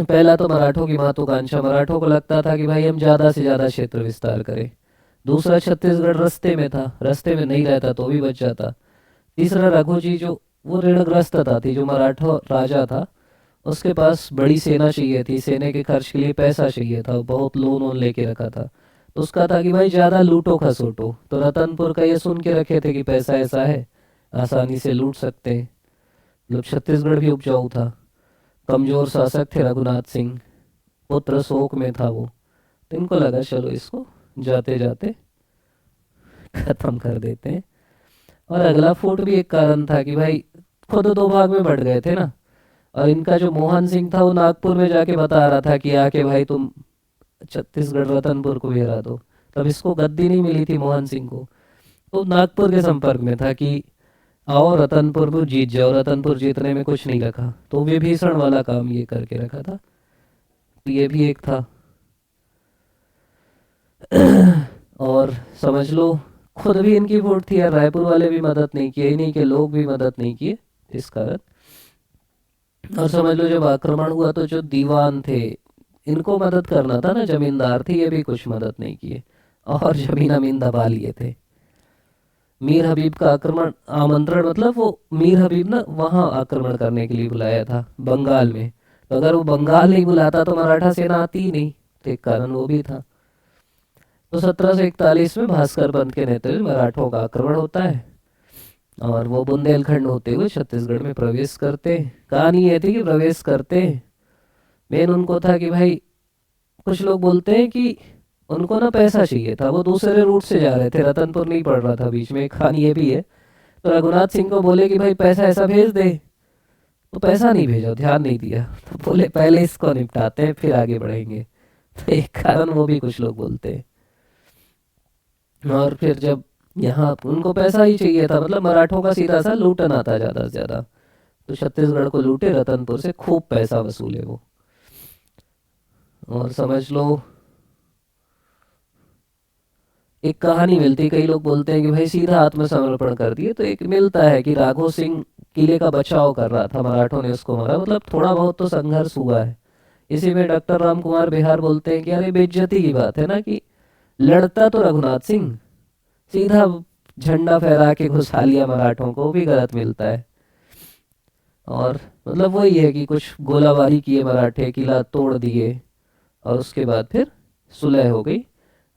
पहला तो मराठों की महत्वाकांक्षा, मराठों को लगता था कि भाई हम ज्यादा से ज्यादा क्षेत्र विस्तार करें। दूसरा, छत्तीसगढ़ रास्ते में था, रास्ते में नहीं रहता तो भी बच जाता। तीसरा, रघुजी जो वो ऋणग्रस्त था, थी जो मराठा राजा था, उसके पास बड़ी सेना चाहिए थी, सेना के खर्च के लिए पैसा चाहिए था, बहुत लोन वोन लेके रखा था। तो उसका था कि भाई ज्यादा लूटो खसोटो। तो रतनपुर का ये सुन के रखे थे कि पैसा ऐसा है, आसानी से लूट सकते हैं। मतलब छत्तीसगढ़ भी उपजाऊ था। कमजोर शासक थे रघुनाथ सिंह, पुत्र शोक में था वो। तो इनको लगा चलो इसको जाते जाते खत्म कर देते हैं। और अगला फूट भी एक कारण था कि भाई खुद दो भाग में बढ़ गए थे ना, और इनका जो मोहन सिंह था वो नागपुर में जाके बता रहा था कि आके भाई तुम छत्तीसगढ़ रतनपुर को घेरा दो। तब इसको गद्दी नहीं मिली थी मोहन सिंह को, तो नागपुर के संपर्क में था कि आओ रतनपुर को जीत जाओ। रतनपुर जीतने में कुछ नहीं रखा, तो विभीषण वाला काम ये करके रखा था। तो ये भी एक था। और समझ लो खुद भी इनकी वोट थी यार, रायपुर वाले भी मदद नहीं किए, इन्हीं के लोग भी मदद नहीं किए इस कारण। और समझ लो जब आक्रमण हुआ तो जो दीवान थे, इनको मदद करना था ना, जमींदार थे, ये भी कुछ मदद नहीं किए और जमीन अमीन दबा लिए थे। मीर हबीब का आक्रमण आमंत्रण, मतलब वो मीर हबीब ना वहां आक्रमण करने के लिए बुलाया था बंगाल में। तो अगर वो बंगाल नहीं बुलाता तो मराठा सेना आती ही नहीं, तो एक कारण वो भी था। तो 1741 में भास्कर पंत के नेतृत्व में मराठों का आक्रमण होता है और वो बुंदेलखंड होते हुए छत्तीसगढ़ में प्रवेश करते। कहानी ये थी कि प्रवेश करते, मेन उनको था कि भाई, कुछ लोग बोलते हैं कि उनको ना पैसा चाहिए था, वो दूसरे रूट से जा रहे थे, रतनपुर नहीं पड़ रहा था बीच में, एक कहानी ये भी है। तो रघुनाथ सिंह को बोले कि भाई पैसा ऐसा भेज दे, तो पैसा नहीं भेजा, ध्यान नहीं दिया। तो बोले पहले इसको निपटाते हैं फिर आगे बढ़ेंगे। तो एक कारण वो भी कुछ लोग बोलते हैं। और फिर जब यहाँ उनको पैसा ही चाहिए था, मतलब मराठों का सीधा सा लूटना था ज्यादा से ज्यादा, तो छत्तीसगढ़ को लूटे, रतनपुर से खूब पैसा वसूले वो। और समझ लो एक कहानी मिलती, कई लोग बोलते हैं कि भाई सीधा आत्मसमर्पण कर दिए, तो एक मिलता है कि राघो सिंह किले का बचाव कर रहा था, मराठों ने उसको मारा। मतलब थोड़ा बहुत तो संघर्ष हुआ है। इसी में डॉक्टर राम कुमार बिहार बोलते हैं कि अरे बेइज्जती की बात है ना, कि लड़ता तो रघुनाथ सिंह, सीधा झंडा फहरा के घुसा लिया मराठों को, भी गलत मिलता है। और मतलब वही है कि कुछ गोलाबारी किए मराठे, किला तोड़ दिए, और उसके बाद फिर सुलह हो गई,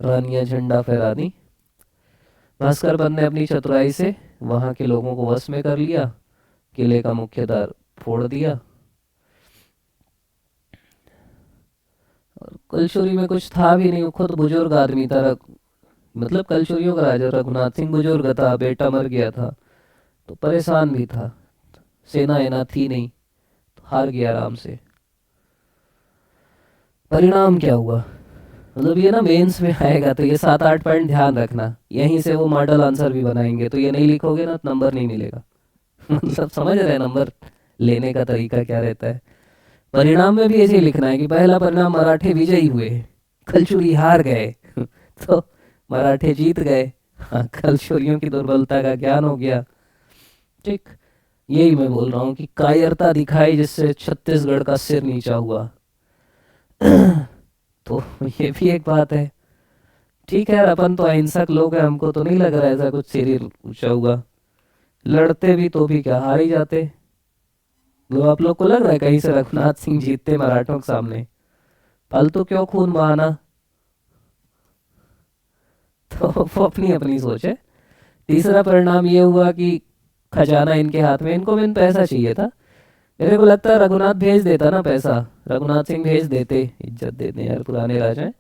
रानियां झंडा फहरा दी। भास्कर पंत ने अपनी चतुराई से वहाँ के लोगों को वश में कर लिया, किले का मुख्य द्वार फोड़ दिया। और कलचुरी में कुछ था भी नहीं, वो खुद बुजुर्ग आदमी था। मतलब कलचुरियों का राजा रघुनाथ सिंह बुजुर्ग था, बेटा मर गया था, तो परेशान भी था, सेना एना थी नहीं, तो हार गया आराम से। परिणाम क्या हुआ, मतलब ये ना मेंस में आएगा, तो ये 7-8 पॉइंट ध्यान रखना, यहीं से वो मॉडल आंसर भी बनाएंगे, तो ये नहीं लिखोगे ना तो नंबर नहीं मिलेगा। मतलब समझ रहे हैं नंबर लेने का तरीका क्या रहता है। परिणाम में भी ऐसे ही लिखना है कि पहला परिणाम मराठे विजयी हुए, कलचुरी हार गए। तो मराठे जीत गए, हाँ, कलचुरियों की दुर्बलता का ज्ञान हो गया। ठीक, यही मैं बोल रहा हूँ कि कायरता दिखाई जिससे छत्तीसगढ़ का सिर नीचा हुआ। तो ये भी एक बात है। ठीक है यार, अपन तो अहिंसक लोग हैं, हमको तो नहीं लग रहा है ऐसा कुछ सिर ही ऊंचा हुआ। लड़ते भी तो भी क्या, हार ही जाते। तो आप लोग को लग रहा है कहीं से रघुनाथ सिंह जीतते मराठों के सामने? फालतू क्यों खून बहाना। तो वो अपनी अपनी सोच है। तीसरा परिणाम ये हुआ कि खजाना इनके हाथ में, इनको भी पैसा चाहिए था। मेरे को लगता है रघुनाथ भेज देता ना पैसा, रघुनाथ सिंह भेज देते, इज्जत देते हैं यार पुराने राजा हैं,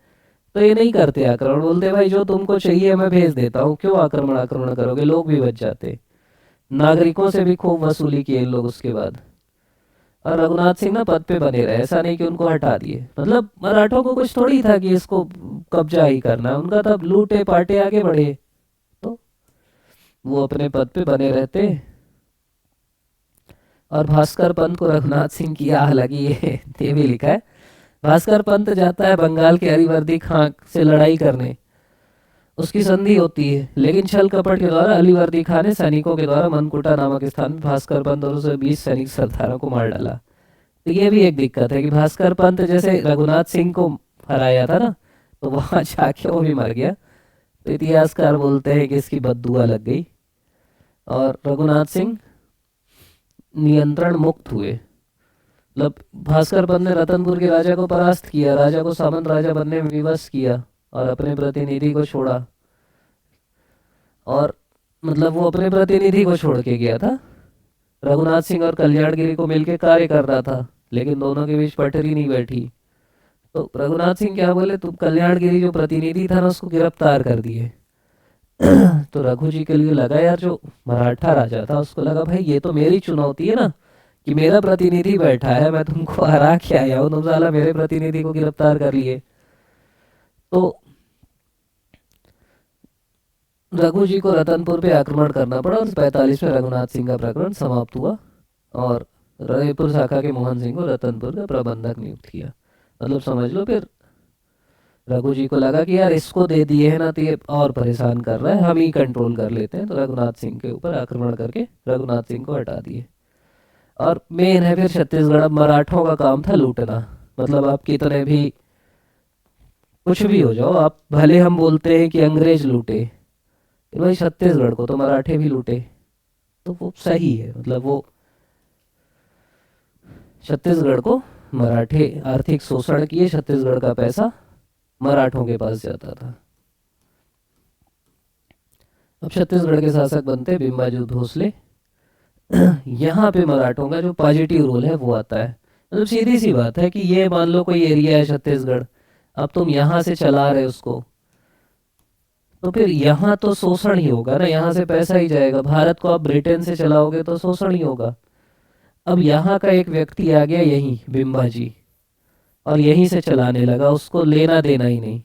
तो ये नहीं करते आक्रमण, बोलते भाई जो तुमको चाहिए मैं भेज देता हूँ, क्यों आक्रमण आक्रमण करोगे, लोग भी बच जाते। नागरिकों से भी खूब वसूली की इन लोग उसके बाद। और रघुनाथ सिंह ना पद पे बने रहे, ऐसा नहीं कि उनको हटा दिए। मतलब मराठों को कुछ थोड़ी था कि इसको कब्जा ही करना है, उनका तब लूटे पाटे आगे बढ़े, तो वो अपने पद पे बने रहते। और भास्कर पंत को रघुनाथ सिंह की आह लगी है, ये भी लिखा है। भास्कर पंत जाता है बंगाल के अलीवर्दी खां से लड़ाई करने, उसकी संधि होती है, लेकिन छल कपट के द्वारा अलीवर्दी खां ने सैनिकों के द्वारा मनकुटा नामक स्थान में भास्कर पंत और उसे 20 सैनिक सरदारों को मार डाला। तो ये भी एक दिक्कत है कि भास्कर पंत जैसे रघुनाथ सिंह को हराया था ना, तो वहां जाके वो भी मर गया। तो इतिहासकार बोलते हैं कि इसकी बददुआ लग गई और रघुनाथ सिंह नियंत्रण मुक्त हुए। मतलब भास्कर पंत ने रतनपुर के राजा को परास्त किया, राजा को सामंत राजा बनने में विवश किया और अपने प्रतिनिधि को छोड़ा। और मतलब वो अपने प्रतिनिधि को छोड़ के गया था, रघुनाथ सिंह और कल्याणगिरी को मिलकर कार्य कर रहा था, लेकिन दोनों के बीच पटरी नहीं बैठी। तो रघुनाथ सिंह क्या बोले, तुम कल्याणगिरी जो प्रतिनिधि था ना उसको गिरफ्तार कर दिए। तो रघु जी के लिए लगा यार, जो मराठा राजा था उसको लगा भाई ये तो मेरी चुनौती है ना, कि मेरा प्रतिनिधि बैठा है, मैं तुमको हरा के आया हूँ, तुम साला मेरे प्रतिनिधि को गिरफ्तार कर लिए। तो रघु जी को रतनपुर पे आक्रमण करना पड़ा और 45 में रघुनाथ सिंह का प्रकरण समाप्त हुआ और रायपुर शाखा के मोहन सिंह को रतनपुर का प्रबंधक नियुक्त किया। मतलब समझ लो, फिर रघु जी को लगा कि यार इसको दे दिए है ना तो ये और परेशान कर रहा है, हम ही कंट्रोल कर लेते हैं, तो रघुनाथ सिंह के ऊपर आक्रमण करके रघुनाथ सिंह को हटा दिए। और मेन है फिर छत्तीसगढ़, अब मराठों का काम था लूटना। मतलब आप कितने भी कुछ भी हो जाओ, आप भले हम बोलते हैं कि अंग्रेज लूटे, फिर भाई छत्तीसगढ़ को तो मराठे भी लूटे, तो वो सही है। मतलब वो छत्तीसगढ़ को मराठे आर्थिक शोषण किए, छत्तीसगढ़ का पैसा मराठों के पास जाता था। अब छत्तीसगढ़ के शासक बनते बिम्बाजू भोसले। यहाँ पे मराठों का जो पॉजिटिव रोल है वो आता है। मतलब सीधी सी बात है कि ये मान लो कोई एरिया है छत्तीसगढ़, अब तुम यहाँ से चला रहे हो उसको, तो फिर यहाँ तो शोषण ही होगा ना, यहाँ से पैसा ही जाएगा। भारत को आप ब्रिटेन से चलाओगे तो शोषण ही होगा। अब यहाँ का एक व्यक्ति आ गया यहीं बिम्बाजी, और यहीं से चलाने लगा, उसको लेना देना ही नहीं।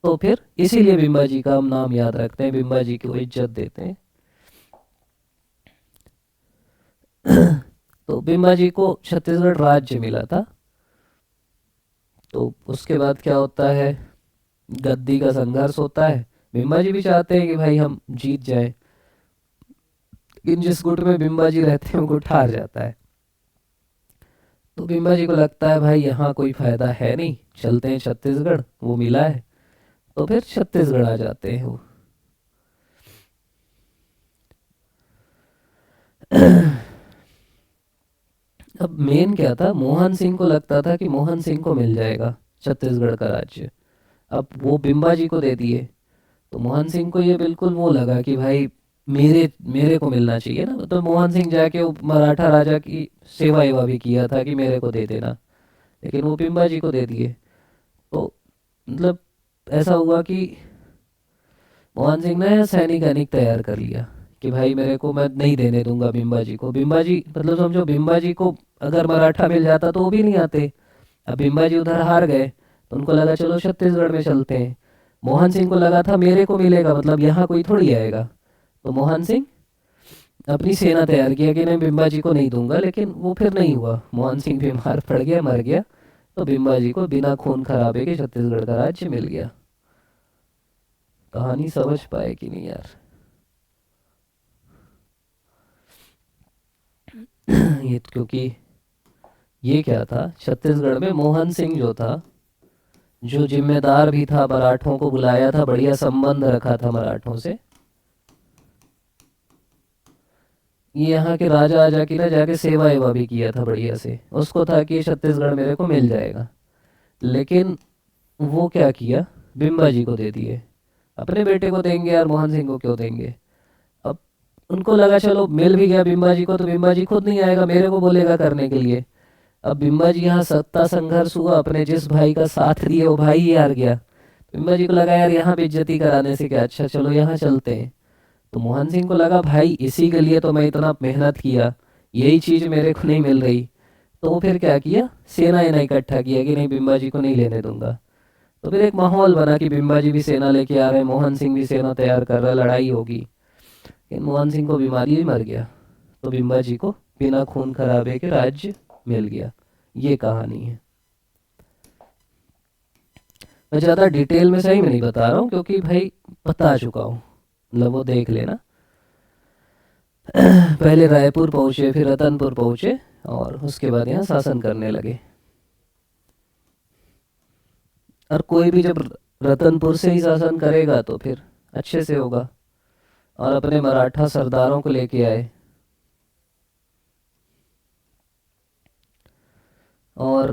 तो फिर इसीलिए बिम्बाजी का हम नाम याद रखते हैं, बिम्बाजी को इज्जत देते हैं। तो बिम्बाजी को छत्तीसगढ़ राज्य मिला था। तो उसके बाद क्या होता है, गद्दी का संघर्ष होता है। बिम्बाजी भी चाहते हैं कि भाई हम जीत जाए, लेकिन जिस गुट में बिम्बाजी रहते हैं वो गुट हार जाता है। तो बिम्बाजी को लगता है भाई यहाँ कोई फायदा है नहीं, चलते हैं छत्तीसगढ़, वो मिला है, तो फिर छत्तीसगढ़ आ जाते हैं वो। अब मेन क्या था, मोहन सिंह को लगता था कि मोहन सिंह को मिल जाएगा छत्तीसगढ़ का राज्य, अब वो बिम्बाजी को दे दिए। तो मोहन सिंह को ये बिल्कुल वो लगा कि भाई मेरे मेरे को मिलना चाहिए ना। तो मोहन सिंह जाके वो मराठा राजा की सेवा एवा भी किया था कि मेरे को दे देना, लेकिन वो पिंबा जी को दे दिए। तो मतलब ऐसा हुआ कि मोहन सिंह ने सैनिक अनिक तैयार कर लिया कि भाई मेरे को, मैं नहीं देने दूंगा बिम्बा जी को। बिम्बा जी मतलब समझो, बिम्बा जी को अगर मराठा मिल जाता तो वो भी नहीं आते। अब बिम्बा जी उधर हार गए तो उनको लगा चलो छत्तीसगढ़ में चलते हैं। मोहन सिंह को लगा था मेरे को मिलेगा, मतलब यहाँ कोई थोड़ी आएगा। तो मोहन सिंह अपनी सेना तैयार किया कि नहीं बिम्बा जी को नहीं दूंगा, लेकिन वो फिर नहीं हुआ। मोहन सिंह बीमार पड़ गया, मर गया। तो बिम्बा जी को बिना खून खराबे के छत्तीसगढ़ का राज्य मिल गया। कहानी समझ पाए कि नहीं यार? ये क्योंकि ये क्या था, छत्तीसगढ़ में मोहन सिंह जो था, जो जिम्मेदार भी था, मराठों को बुलाया था, बढ़िया संबंध रखा था मराठों से। ये यहाँ के राजा आजा की ना जाके सेवा एवा भी किया था बढ़िया से, उसको था कि छत्तीसगढ़ मेरे को मिल जाएगा। लेकिन वो क्या किया, बिम्बा जी को दे दिए। अपने बेटे को देंगे यार, मोहन सिंह को क्यों देंगे। अब उनको लगा चलो मिल भी गया बिम्बा जी को, तो बिम्बा जी खुद नहीं आएगा, मेरे को बोलेगा करने के लिए। अब बिम्बा जी यहाँ सत्ता संघर्ष हुआ, अपने जिस भाई का साथ दिए वो भाई ही हार गया। बिम्बा जी को लगा यार यहाँ बेइज्जती कराने से क्या अच्छा, चलो यहाँ चलते हैं। तो मोहन सिंह को लगा भाई इसी के लिए तो मैं इतना मेहनत किया, यही चीज मेरे को नहीं मिल रही। तो वो फिर क्या किया, सेना एना इकट्ठा किया कि नहीं बिम्बा जी को नहीं लेने दूंगा। तो फिर एक माहौल बना कि बिम्बा जी भी सेना लेके आ रहे हैं, मोहन सिंह भी सेना तैयार कर रहा है, लड़ाई होगी। लेकिन मोहन सिंह को बीमारी ही, मर गया। तो बिम्बा जी को बिना खून खराबे के राज्य मिल गया। ये कहानी है। मैं ज़्यादा डिटेल में सही में नहीं बता रहा हूँ, क्योंकि भाई बता चुका हूँ, मतलब वो देख लेना। पहले रायपुर पहुँचे, फिर रतनपुर पहुँचे, और उसके बाद यहाँ शासन करने लगे। और कोई भी जब रतनपुर से ही शासन करेगा तो फिर अच्छे से होगा। और अपने मराठा सरदारों को लेके आए, और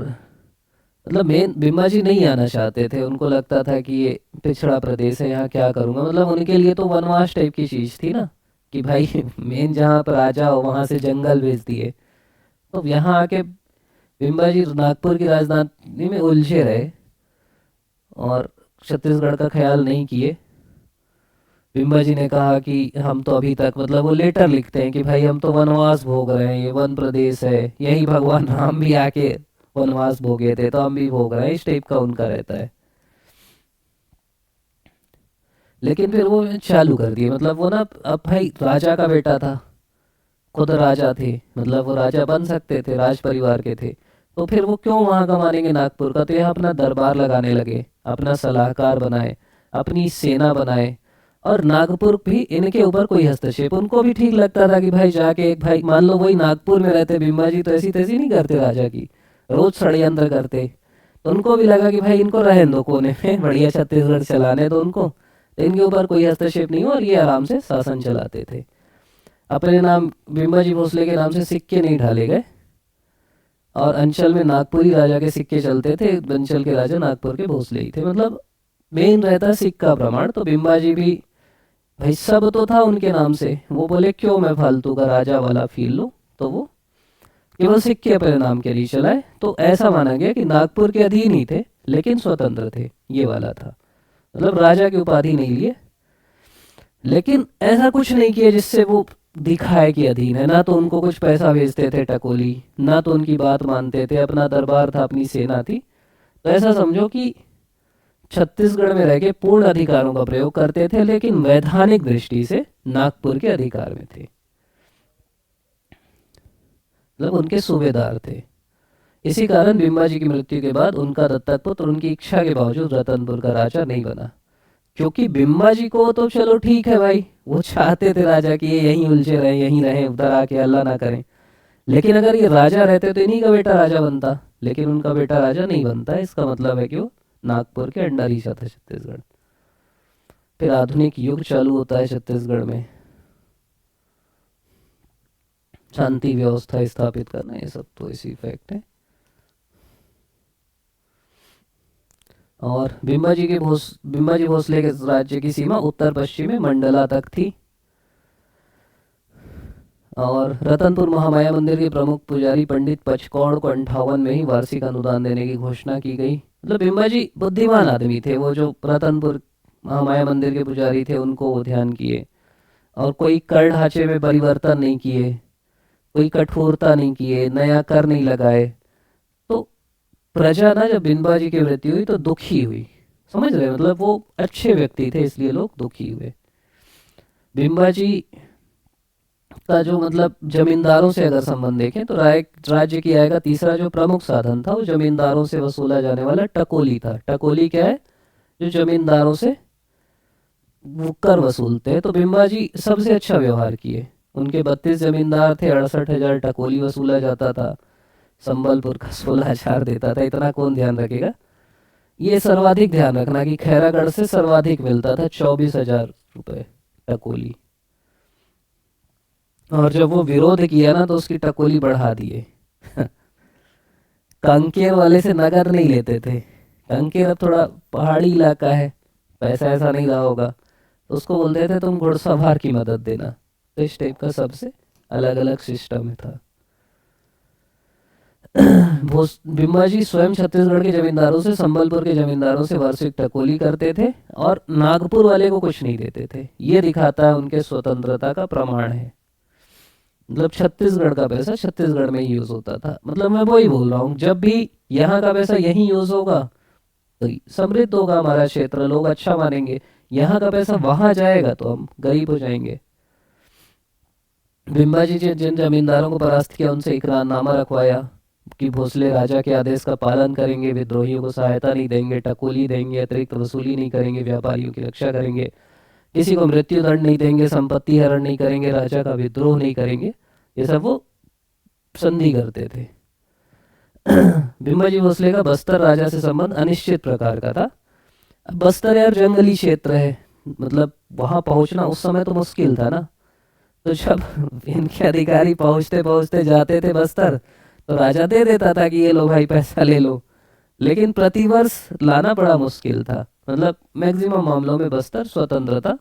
मतलब मेन बिम्बा जी नहीं आना चाहते थे, उनको लगता था कि ये पिछड़ा प्रदेश है, यहाँ क्या करूँगा। मतलब उनके लिए तो वनवास टाइप की चीज़ थी ना, कि भाई मेन जहाँ पर आ जाओ वहाँ से जंगल भेज दिए। तो यहाँ आके बिम्बा जी नागपुर की राजधानी में उलझे रहे और छत्तीसगढ़ का ख्याल नहीं किए। बिम्बा जी ने कहा कि हम तो अभी तक, मतलब वो लेटर लिखते हैं कि भाई हम तो वनवास भोग रहे हैं, ये वन प्रदेश है, यही भगवान राम भी आके वनवास भोगे थे, तो हम भी भोग रहे हैं, इस टाइप का उनका रहता है। लेकिन फिर वो चालू कर दिए, मतलब वो ना, अब भाई राजा का बेटा था, खुद राजा थे, मतलब वो राजा बन सकते थे, राज परिवार के थे। तो फिर वो क्यों वहां का मानेंगे नागपुर का, तो यहाँ अपना दरबार लगाने लगे, अपना सलाहकार बनाए, अपनी सेना बनाए। और नागपुर भी इनके ऊपर कोई हस्तक्षेप, उनको भी ठीक लगता था कि भाई जाके एक भाई, मान लो वही नागपुर में रहते बिम्बा जी, तो ऐसी तैसी नहीं करते राजा की, रोज षड्यंत्र करते। तो उनको भी लगा कि भाई इनको रहने दो कोने में, बढ़िया छत्तीसगढ़ चलाने दो उनको, तो इनके ऊपर कोई हस्तक्षेप नहीं हो, और ये आराम से शासन चलाते थे। अपने नाम बिम्बा जी भोसले के नाम से सिक्के नहीं ढाले गए, और अंचल में नागपुरी राजा के सिक्के चलते थे, अंचल के राजा नागपुर के भोसले ही थे। मतलब मेन रहता सिक्का प्रमाण। तो बिम्बा जी भी, भाई सब तो था उनके नाम से, वो बोले क्यों मैं फालतू का राजा वाला फील लूं, तो वो केवल सिक्के अपने नाम के लिए चलाए। तो ऐसा माना गया कि नागपुर के अधीन ही थे, लेकिन स्वतंत्र थे, ये वाला था। मतलब राजा की उपाधि नहीं लिए, लेकिन ऐसा कुछ नहीं किया जिससे वो दिखाए कि अधीन है। ना तो उनको कुछ पैसा भेजते थे टकोली, ना तो उनकी बात मानते थे, अपना दरबार था, अपनी सेना थी। तो ऐसा समझो कि छत्तीसगढ़ में रह के पूर्ण अधिकारों का प्रयोग करते थे, लेकिन वैधानिक दृष्टि से नागपुर के अधिकार में थे, मतलब उनके सूबेदार थे। इसी कारण बिम्बा जी की मृत्यु के बाद उनका दत्तक पुत्र उनकी इच्छा के बावजूद रतनपुर का राजा नहीं बना। क्योंकि बिम्बा जी को तो चलो ठीक है भाई, वो चाहते थे राजा कि ये यहीं उलझे रहे, यहीं रहे, उधर आके अल्लाह ना करें। लेकिन अगर ये राजा रहते तो इन्हीं का बेटा राजा बनता, लेकिन उनका बेटा राजा नहीं बनता। इसका मतलब है कि वो नागपुर के अंडर ही था छत्तीसगढ़। फिर आधुनिक युग चालू होता है छत्तीसगढ़ में, शांति व्यवस्था स्थापित करना, ये सब तो इसी फैक्ट है। और बिम्बा जी भोसले के राज्य की सीमा उत्तर पश्चिम में मंडला तक थी। और रतनपुर महामाया मंदिर के प्रमुख पुजारी पंडित पचकौड़ को 58 में ही वार्षिक अनुदान देने की घोषणा की गई। मतलब बिम्बा जी बुद्धिमान आदमी थे, वो जो रतनपुर महामाया मंदिर के पुजारी थे उनको वो ध्यान किए, और कोई कर ढांचे में परिवर्तन नहीं किए, कोई कठोरता नहीं किए, नया कर नहीं लगाए। तो प्रजा ना जब बिम्बा जी की मृत्यु हुई तो दुखी हुई, समझ रहे, मतलब वो अच्छे व्यक्ति थे इसलिए लोग दुखी हुए। बिम्बा जी का जो मतलब जमींदारों से अगर संबंध देखें तो राज्य की आय का तीसरा जो प्रमुख साधन था वो जमींदारों से वसूला जाने वाला टकोली था। टकोली क्या है? जो जमींदारों से वो कर वसूलते हैं। तो बिम्बा जी सबसे अच्छा व्यवहार किए। उनके 32 जमींदार थे, 68,000 टकोली वसूला जाता था, संबलपुर का 16,000 देता था। इतना कौन ध्यान रखेगा? ये सर्वाधिक ध्यान रखना कि खैरागढ़ से सर्वाधिक मिलता था, 24,000 रुपये टकोली। और जब वो विरोध किया ना तो उसकी टकोली बढ़ा दिए। कांकेर वाले से नगर नहीं लेते थे। कांकेर अब थोड़ा पहाड़ी इलाका है, पैसा ऐसा नहीं रहा होगा, तो उसको बोलते थे तुम घुड़सवार की मदद देना। तो इस टाइप का सबसे अलग अलग सिस्टम था। बिम्बा जी स्वयं छत्तीसगढ़ के जमींदारों से, संबलपुर के जमींदारों से वार्षिक टकोली करते थे और नागपुर वाले को कुछ नहीं देते थे। ये दिखाता है उनके स्वतंत्रता का प्रमाण है। मतलब छत्तीसगढ़ का पैसा छत्तीसगढ़ में ही यूज होता था। मतलब मैं वही बोल रहा हूँ, जब भी यहाँ का पैसा यहीं यूज होगा तो समृद्ध होगा हमारा क्षेत्र, लोग अच्छा मानेंगे। यहाँ का पैसा वहां जाएगा तो हम गरीब हो जाएंगे। बिम्बा जी जिन जमींदारों को परास्त किया उनसे इकरारनामा रखवाया कि भोसले राजा के आदेश का पालन करेंगे, विद्रोहियों को सहायता नहीं देंगे, टकोली देंगे, अतिरिक्त वसूली नहीं करेंगे, व्यापारियों की रक्षा करेंगे, किसी को मृत्यु दंड नहीं देंगे, संपत्ति हरण नहीं करेंगे, राजा का विद्रोह नहीं करेंगे। ये सब वो संधि करते थे। बिम्बा जी भोसले का बस्तर राजा से संबंध अनिश्चित प्रकार का था। अब बस्तर यार जंगली क्षेत्र है, मतलब वहां पहुंचना उस समय तो मुश्किल था ना। तो जब इनके अधिकारी पहुंचते पहुंचते जाते थे बस्तर तो राजा दे देता था कि ये लो भाई पैसा ले लो, लेकिन प्रतिवर्ष लाना बड़ा मुश्किल था। मतलब मैक्सिमम मामलों में बस्तर स्वतंत्र था।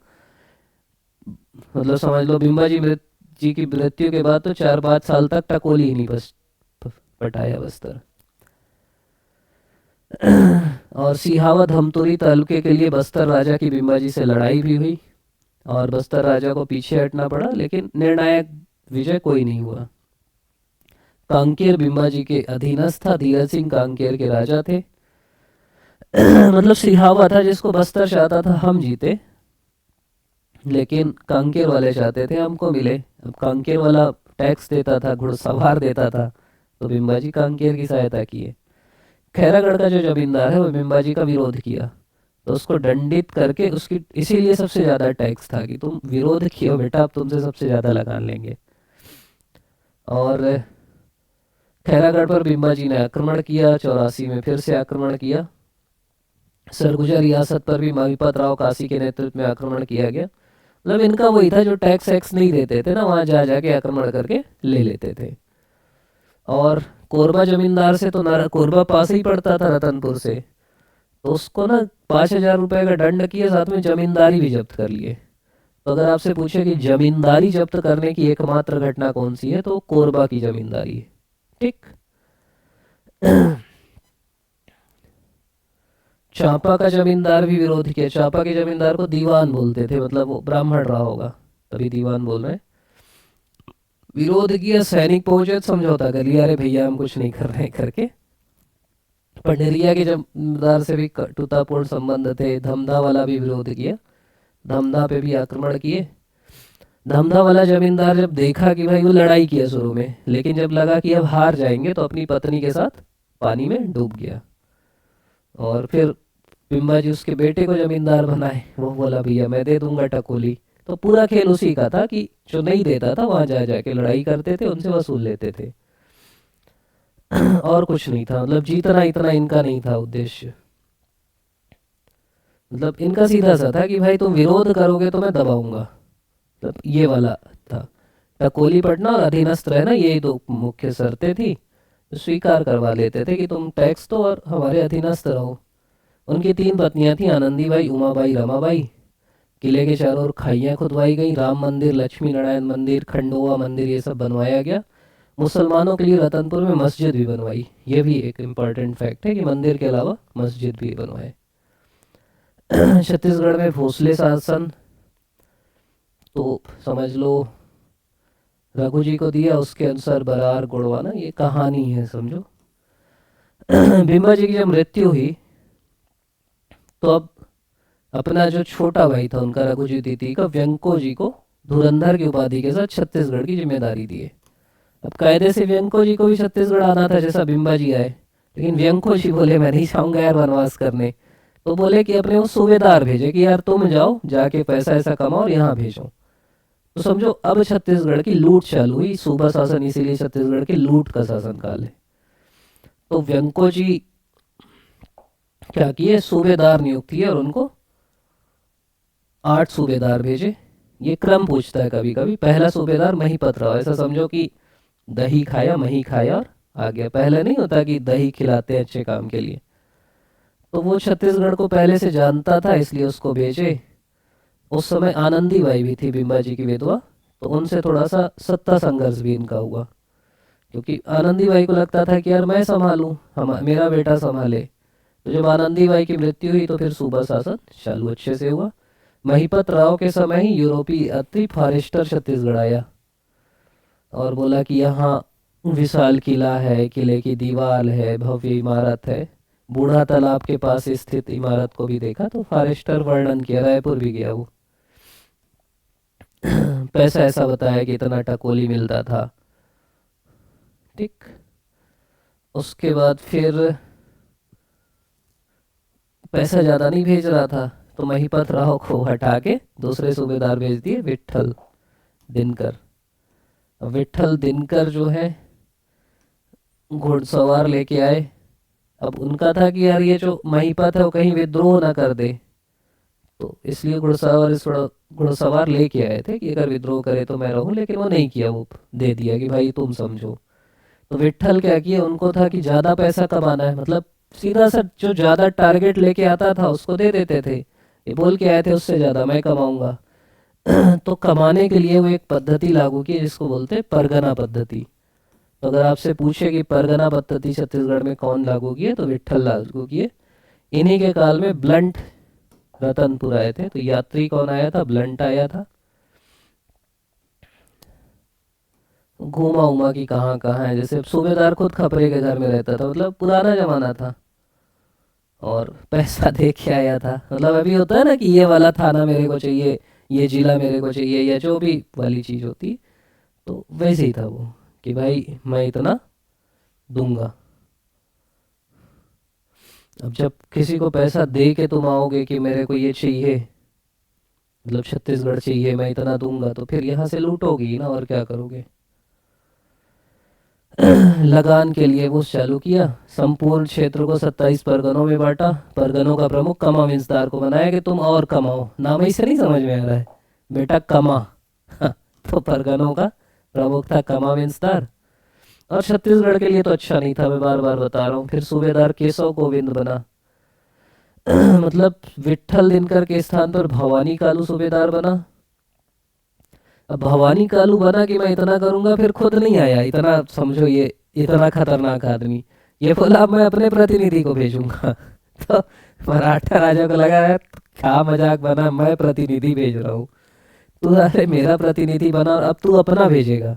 मतलब समझ लो बिम्बा जी की मृत्यु के बाद तो 4-5 साल तक टकोली ही नहीं बस पटाया बस्तर। और सिहावा धमतुरी तालुके के लिए बस्तर राजा की बिम्बा जी से लड़ाई भी हुई और बस्तर राजा को पीछे हटना पड़ा, लेकिन निर्णायक विजय कोई नहीं हुआ। कांकेर बिम्बा जी के अधीनस्थ था, धीरज सिंह कांकेर के राजा थे। मतलब सिहावा था जिसको बस्तर चाहता था हम जीते, लेकिन कांकेर वाले चाहते थे हमको मिले। अब कांकेर वाला टैक्स देता था, घुड़सवार देता था, तो बिम्बा जी कांकेर की सहायता किए। खैरागढ़ का जो जमींदार है वो बिम्बा जी का विरोध किया तो उसको दंडित करके उसकी, इसीलिए सबसे ज्यादा टैक्स था कि तुम विरोध किए बेटा, अब तुमसे सबसे ज्यादा लगान लेंगे। और खैरागढ़ पर बिम्बा जी ने आक्रमण किया, 84 में फिर से आक्रमण किया। सरगुजा रियासत पर भी महिपत राव काशी के नेतृत्व में आक्रमण किया गया। मतलब इनका वही था, जो टैक्स एक्स नहीं देते थे ना वहां जा जाके आक्रमण करके ले लेते थे। और कोरबा जमींदार से तो कोरबा पास ही पड़ता था रतनपुर से, तो उसको ना 5,000 रुपए का दंड किया, साथ में जमींदारी भी जब्त कर लिए। तो अगर आपसे पूछे कि जमींदारी जब्त करने की एकमात्र घटना कौन सी है तो कोरबा की जमींदारी है। ठीक। चांपा का जमींदार भी विरोध किया। चांपा के जमींदार को दीवान बोलते थे, मतलब वो ब्राह्मण रहा होगा तभी दीवान बोल रहे हैं। विरोध किया, सैनिक पहुंचे, समझौता कर लिया, अरे भैया हम कुछ नहीं कर रहे करके। पंडरिया के जमींदार से भी कटुतापूर्ण संबंध थे। धमधा वाला भी विरोध किया, धमधा पे भी आक्रमण किए। धमधा वाला जमींदार जब देखा कि भाई, वो लड़ाई किया शुरू में, लेकिन जब लगा कि अब हार जाएंगे तो अपनी पत्नी के साथ पानी में डूब गया। और फिर बिम्बा जी उसके बेटे को जमींदार बनाए। वो बोला भैया मैं दे दूंगा टकोली। तो पूरा खेल उसी का था कि जो नहीं देता था वहां जा जाके लड़ाई करते थे, उनसे वसूल लेते थे। और कुछ नहीं था, मतलब जीतना इतना इनका नहीं था उद्देश्य। मतलब इनका सीधा सा था कि भाई तुम विरोध करोगे तो मैं दबाऊंगा, मतलब ये वाला था। टकोली पड़ना और अधीनस्थ रहना, यही दो मुख्य शर्तें थी। स्वीकार करवा लेते थे कि तुम टैक्स दो और हमारे अधीनस्थ रहो। उनकी 3 पत्नियां थी, आनंदीबाई, उमाबाई, रमाबाई। किले के चारों ओर खाइयाँ खुदवाई गई, राम मंदिर, लक्ष्मी नारायण मंदिर, खंडोवा मंदिर, ये सब बनवाया गया। मुसलमानों के लिए रतनपुर में मस्जिद भी बनवाई। ये भी एक इम्पॉर्टेंट फैक्ट है कि मंदिर के अलावा मस्जिद भी बनवाए। छत्तीसगढ़ में भोसले शासन तो समझ लो रघु जी को दिया, उसके अनुसार बरार गुड़वाना, ये कहानी है समझो। बिम्बा जी की जब मृत्यु हुई तो अब अपना जो छोटा भाई था उनका रघुजी द्वितीय का, व्यंको जी को धुरंधर की उपाधि के साथ छत्तीसगढ़ की जिम्मेदारी दिए। अब कायदे से व्यंको जी को भी छत्तीसगढ़ आना था जैसा बिम्बा जी आए, लेकिन व्यंको जी बोले मैं नहीं जाऊंगा यार वनवास करने। तो बोले कि अपने वो सूबेदार भेजे कि यार तुम जाओ जाके पैसा ऐसा कमाओ और यहाँ भेजो। तो समझो अब छत्तीसगढ़ की लूट चालू हुई। सूबा शासन इसीलिए छत्तीसगढ़ के लूट का शासन काल है। तो व्यंको जी क्या किए, सूबेदार नियुक्त किए और उनको 8 सूबेदार भेजे। ये क्रम पूछता है कभी कभी। पहला सूबेदार महीपत राव, ऐसा समझो कि दही खाया मही खाया और आ गया। पहले नहीं होता कि दही खिलाते हैं अच्छे काम के लिए, तो वो छत्तीसगढ़ को पहले से जानता था इसलिए उसको भेजे। उस समय आनंदी बाई भी थी बिम्बा जी की विधवा, तो उनसे थोड़ा सा सत्ता संघर्ष भी इनका हुआ, क्योंकि आनंदी बाई को लगता था कि यार मैं संभालूं, हम मेरा बेटा संभाले। तो जब आनंदी बाई की मृत्यु हुई तो फिर सूबा शासन चालू अच्छे से हुआ। महीपत राव के समय ही यूरोपीय यात्री फॉरेस्टर छत्तीसगढ़ आया और बोला कि यहाँ विशाल किला है, किले की दीवार है, भव्य इमारत है। बूढ़ा तालाब के पास स्थित इमारत को भी देखा। तो फॉरेस्टर वर्णन किया, रायपुर भी गया वो। पैसा ऐसा बताया कि इतना टकोली मिलता था। ठीक, उसके बाद फिर पैसा ज़्यादा नहीं भेज रहा था तो महीपत राव को हटा के दूसरे सूबेदार भेज दिए, विट्ठल दिनकर। विट्ठल दिनकर जो है घुड़सवार लेके आए। अब उनका था कि यार ये जो महीपत है वो कहीं विद्रोह ना कर दे, तो इसलिए घुड़सवार लेके आए थे कि अगर विद्रोह करे तो मैं रहूं, लेकिन वो नहीं किया, वो दे दिया कि भाई तुम समझो। तो विट्ठल क्या किया, उनको था कि ज़्यादा पैसा कमाना है, मतलब सीधा सा जो ज़्यादा टारगेट लेके आता था उसको दे देते थे। ये बोल के आए थे उससे ज़्यादा मैं कमाऊंगा। तो कमाने के लिए वो एक पद्धति लागू की जिसको बोलते हैं परगना पद्धति। तो अगर आपसे पूछे कि परगना पद्धति छत्तीसगढ़ में कौन लागू किए, तो विट्ठल लागू किए। इन्हीं के काल में ब्लंट रतनपुर आए थे। तो यात्री कौन आया था, ब्लंट आया था। घूमा उमा कि कहाँ कहाँ है, जैसे सूबेदार खुद खपरे के घर में रहता था, मतलब पुराना जमाना था। और पैसा दे के आया था, मतलब अभी होता है ना कि ये वाला थाना मेरे को चाहिए, ये जिला मेरे को चाहिए, या जो भी वाली चीज़ होती, तो वैसे ही था वो कि भाई मैं इतना दूंगा। अब जब किसी को पैसा दे के तुम आओगे कि मेरे को ये चाहिए, मतलब छत्तीसगढ़ चाहिए, मैं इतना दूंगा, तो फिर यहाँ से लूटोगी ही ना, और क्या करोगे। लगान के लिए वो चालू किया। संपूर्ण क्षेत्र को 27 परगनों में बांटा। परगनों का प्रमुख कमा विस्तार को बनाया कि तुम और कमाओ। नाम ही से नहीं समझ में आ रहा है बेटा, कमा। तो परगनों का प्रमुख था कमा विस्तार। और छत्तीसगढ़ के लिए तो अच्छा नहीं था, मैं बार बार बता रहा हूँ। फिर सूबेदार केशव गोविंद बना। मतलब विट्ठल दिनकर के स्थान पर भवानी कालू सूबेदार बना। अब भवानी कालू बना कि मैं इतना करूंगा, फिर खुद नहीं आया। इतना समझो, ये इतना खतरनाक आदमी, ये बोला अब मैं अपने प्रतिनिधि को भेजूंगा। तो मराठा राजा को लगा यार क्या मजाक बना, मैं प्रतिनिधि भेज रहा हूँ, तू अरे मेरा प्रतिनिधि बना और अब तू अपना भेजेगा,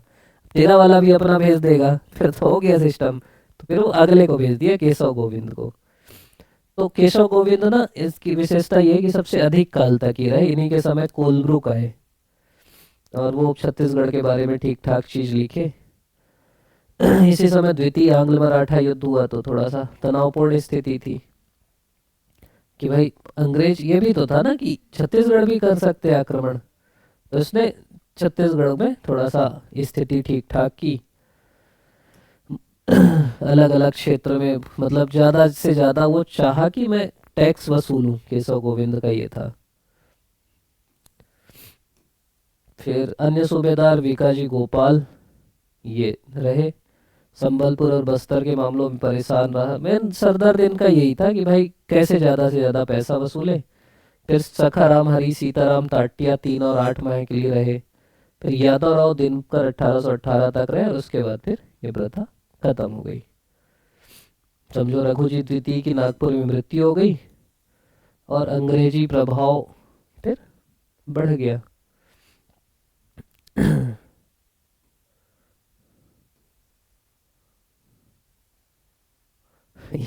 तेरा वाला भी अपना भेज देगा, फिर तो हो गया सिस्टम। तो फिर वो अगले को भेज दिया, केशव गोविंद को। तो केशव गोविंद ना, इसकी विशेषता ये है कि सबसे अधिक काल तक ही रहे। इन्हीं के समय कोलब्रुक आए और वो छत्तीसगढ़ के बारे में ठीक ठाक चीज लिखे। इसी समय द्वितीय आंग्ल मराठा युद्ध हुआ, तो थोड़ा सा तनावपूर्ण स्थिति थी कि भाई अंग्रेज, ये भी तो था ना कि छत्तीसगढ़ भी कर सकते आक्रमण, तो इसने छत्तीसगढ़ में थोड़ा सा स्थिति ठीक ठाक की। अलग अलग क्षेत्र में, मतलब ज्यादा से ज्यादा वो चाहा कि मैं टैक्स वसूलूं, केशव गोविंद का ये था। फिर अन्य सूबेदार विकाजी गोपाल ये रहे। संबलपुर और बस्तर के मामलों में परेशान रहा। मेन सरदर्द इनका यही था कि भाई कैसे ज़्यादा से ज़्यादा पैसा वसूले, फिर सखाराम हरी सीताराम ताटिया 3 और 8 माह के लिए रहे। फिर यादवराव दिनकर 1818 तक रहे और उसके बाद फिर ये प्रथा खत्म हो गई। समझो रघुजी द्वितीय की नागपुर में मृत्यु हो गई और अंग्रेजी प्रभाव फिर बढ़ गया।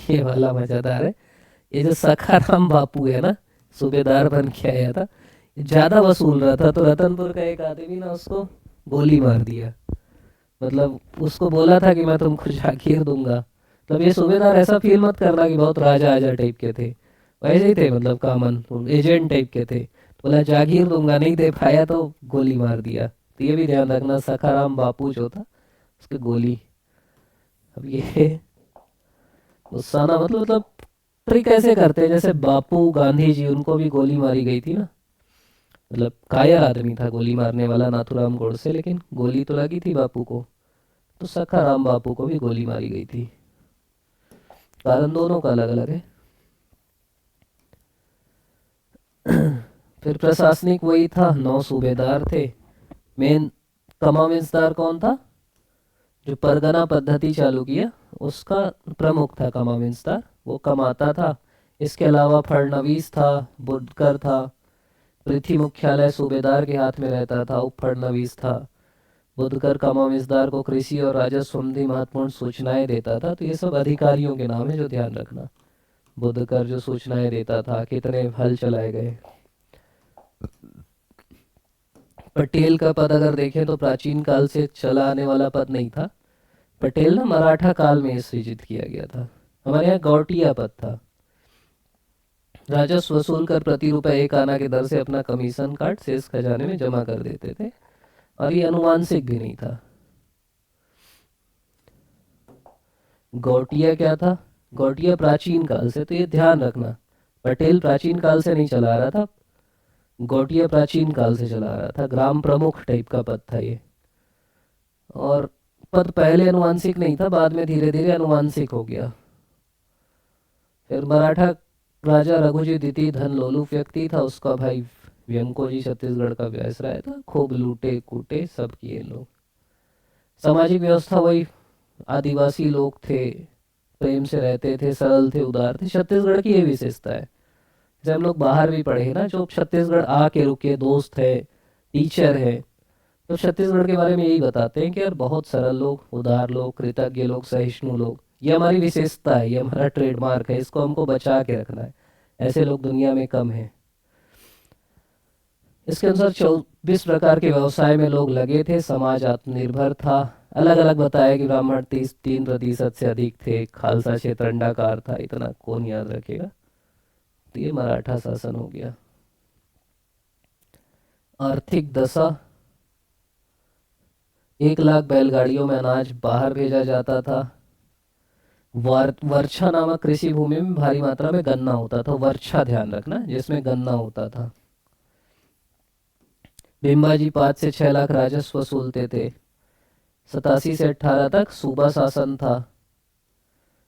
ये वाला मजेदार है। ये जो सखाराम बापू है ना, सूबेदार बन के आया था, ज्यादा वसूल रहा था तो रतनपुर का एक आदमी ना उसको गोली मार दिया। मतलब उसको बोला था कि मैं तुमको जागीर दूंगा। मतलब ये सूबेदार ऐसा फील मत करना कि बहुत राजा आजा टाइप के थे, वैसे ही थे, मतलब कॉमन एजेंट टाइप के थे। बोला जागीर दूंगा, नहीं दे पाया तो गोली मार दिया। तो ये भी ध्यान रखना, सखाराम बापू जो था उसके गोली। अब ये गुस्सा ना, मतलब ट्रिक ऐसे करते हैं जैसे बापू गांधी जी, उनको भी गोली मारी गई थी ना। मतलब कायर आदमी था गोली मारने वाला नाथूराम गोडसे, लेकिन गोली तो लगी थी बापू को। तो सखाराम बापू को भी गोली मारी गई थी। कारण दोनों का अलग अलग है। फिर प्रशासनिक वही था, 9 सूबेदार थे। मेन कमाविंसदार कौन था? जो परगना पद्धति चालू किया उसका प्रमुख था कमाविंसदार, वो कमाता था। इसके अलावा फडणवीस था, बुडकर था। पृथ्वी मुख्यालय सूबेदार के हाथ में रहता था, उप फडणवीस था। बुडकर कमाविंसदार को कृषि और राजस्व संबंधी महत्वपूर्ण सूचनाएं देता था। तो ये सब अधिकारियों के नाम है जो ध्यान रखना। बुडकर जो सूचनाएं देता था, कितने हल चलाए गए। पटेल का पद अगर देखें तो प्राचीन काल से चला आने वाला पद नहीं था। पटेल ना मराठा काल में सृजित किया गया था। हमारे यहाँ गौटिया पद था। राजस्व वसूल कर प्रति रुपए 1 आना के दर से अपना कमीशन काट शेष खजाने में जमा कर देते थे, और ये अनुवांशिक भी नहीं था। गौटिया क्या था? गौटिया प्राचीन काल से, तो ये ध्यान रखना, पटेल प्राचीन काल से नहीं चला रहा था, गौटिया प्राचीन काल से चला रहा था। ग्राम प्रमुख टाइप का पद था ये। और पद पहले अनुवांशिक नहीं था, बाद में धीरे धीरे अनुवांशिक हो गया। फिर मराठा राजा रघुजी द्वितीय धन लोलुप व्यक्ति था, उसका भाई व्यंकोजी छत्तीसगढ़ का वायसराय था। खूब लूटे कूटे सब किए लोग। सामाजिक व्यवस्था वही, आदिवासी लोग थे, प्रेम से रहते थे, सरल थे, उदार थे। छत्तीसगढ़ की ये विशेषता है। जैसे हम लोग बाहर भी पढ़े ना, जो छत्तीसगढ़ आके रुके, दोस्त है, टीचर है, तो छत्तीसगढ़ के बारे में यही बताते हैं कि यार बहुत सरल लोग, उदार लोग, कृतज्ञ लोग, सहिष्णु लोग। ये हमारी विशेषता है, ये हमारा ट्रेडमार्क है, इसको हमको बचा के रखना है। ऐसे लोग दुनिया में कम हैं। इसके अनुसार 24 प्रकार के व्यवसाय में लोग लगे थे। समाज आत्मनिर्भर था। अलग अलग बताया कि ब्राह्मण 33% से अधिक थे। खालसा क्षेत्र अंडाकार था। इतना कौन याद रखेगा। तो ये मराठा शासन हो गया। आर्थिक दशा, 1 लाख बैलगाड़ियों में अनाज बाहर भेजा जाता था। वर्षा नामक कृषि भूमि में भारी मात्रा में गन्ना होता था। वर्षा ध्यान रखना, जिसमें गन्ना होता था। भिम्बाजी 5 से 6 लाख राजस्व वसूलते थे। 87 से 18 तक सूबा शासन था।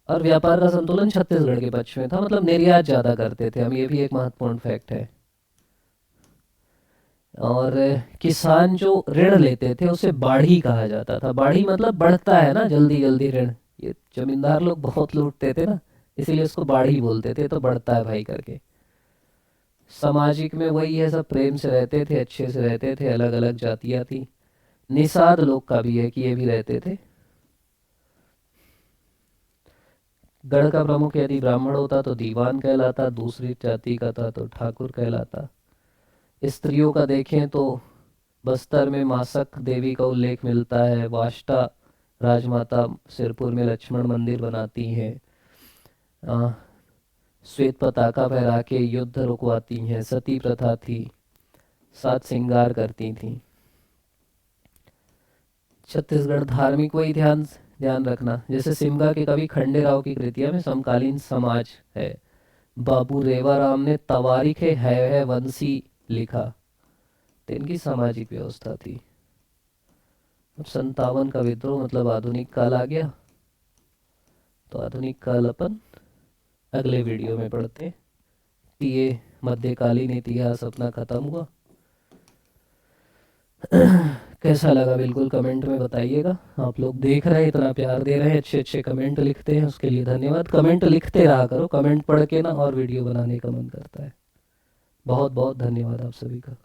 और व्यापार का संतुलन छत्तीसगढ़ के पक्ष में था, मतलब निर्यात ज्यादा करते थे हम, ये भी एक महत्वपूर्ण फैक्ट है। और किसान जो ऋण लेते थे उसे बाढ़ी कहा जाता था। बाढ़ी मतलब बढ़ता है ना, जल्दी जल्दी ऋण। ये जमींदार लोग बहुत लूटते थे ना, इसीलिए उसको बाढ़ी बोलते थे, तो बढ़ता है भाई करके। सामाजिक में वही है, सब प्रेम से रहते थे, अच्छे से रहते थे। अलग अलग जातियां थी। निषाद लोग का भी है कि ये भी रहते थे। गढ़ का प्रमुख यदि ब्राह्मण होता तो दीवान कहलाता, दूसरी जाति का था तो ठाकुर कहलाता। स्त्रियों का देखें तो बस्तर में मासक देवी का उल्लेख मिलता है। वाष्टा राजमाता सिरपुर में लक्ष्मण मंदिर बनाती हैं। श्वेत पताका फहरा के युद्ध रुकवाती हैं। सती प्रथा थी। 7 श्रृंगार करती थी। छत्तीसगढ़ धार्मिक वही ध्यान ध्यान रखना, जैसे सिमगा के कवि खंडेराव की कृतियां में समकालीन समाज है। बाबू रेवाराम ने तवारीख है वंशी लिखा, तो इनकी सामाजिक व्यवस्था थी। अब 57 का विद्रोह मतलब आधुनिक काल आ गया। तो आधुनिक काल अपन अगले वीडियो में पढ़ते हैं। ये मध्यकालीन इतिहास अपना खत्म हुआ। कैसा लगा बिल्कुल कमेंट में बताइएगा। आप लोग देख रहे हैं, इतना प्यार दे रहे हैं, अच्छे अच्छे कमेंट लिखते हैं, उसके लिए धन्यवाद। कमेंट लिखते रहा करो, कमेंट पढ़ के ना और वीडियो बनाने का मन करता है। बहुत बहुत धन्यवाद आप सभी का।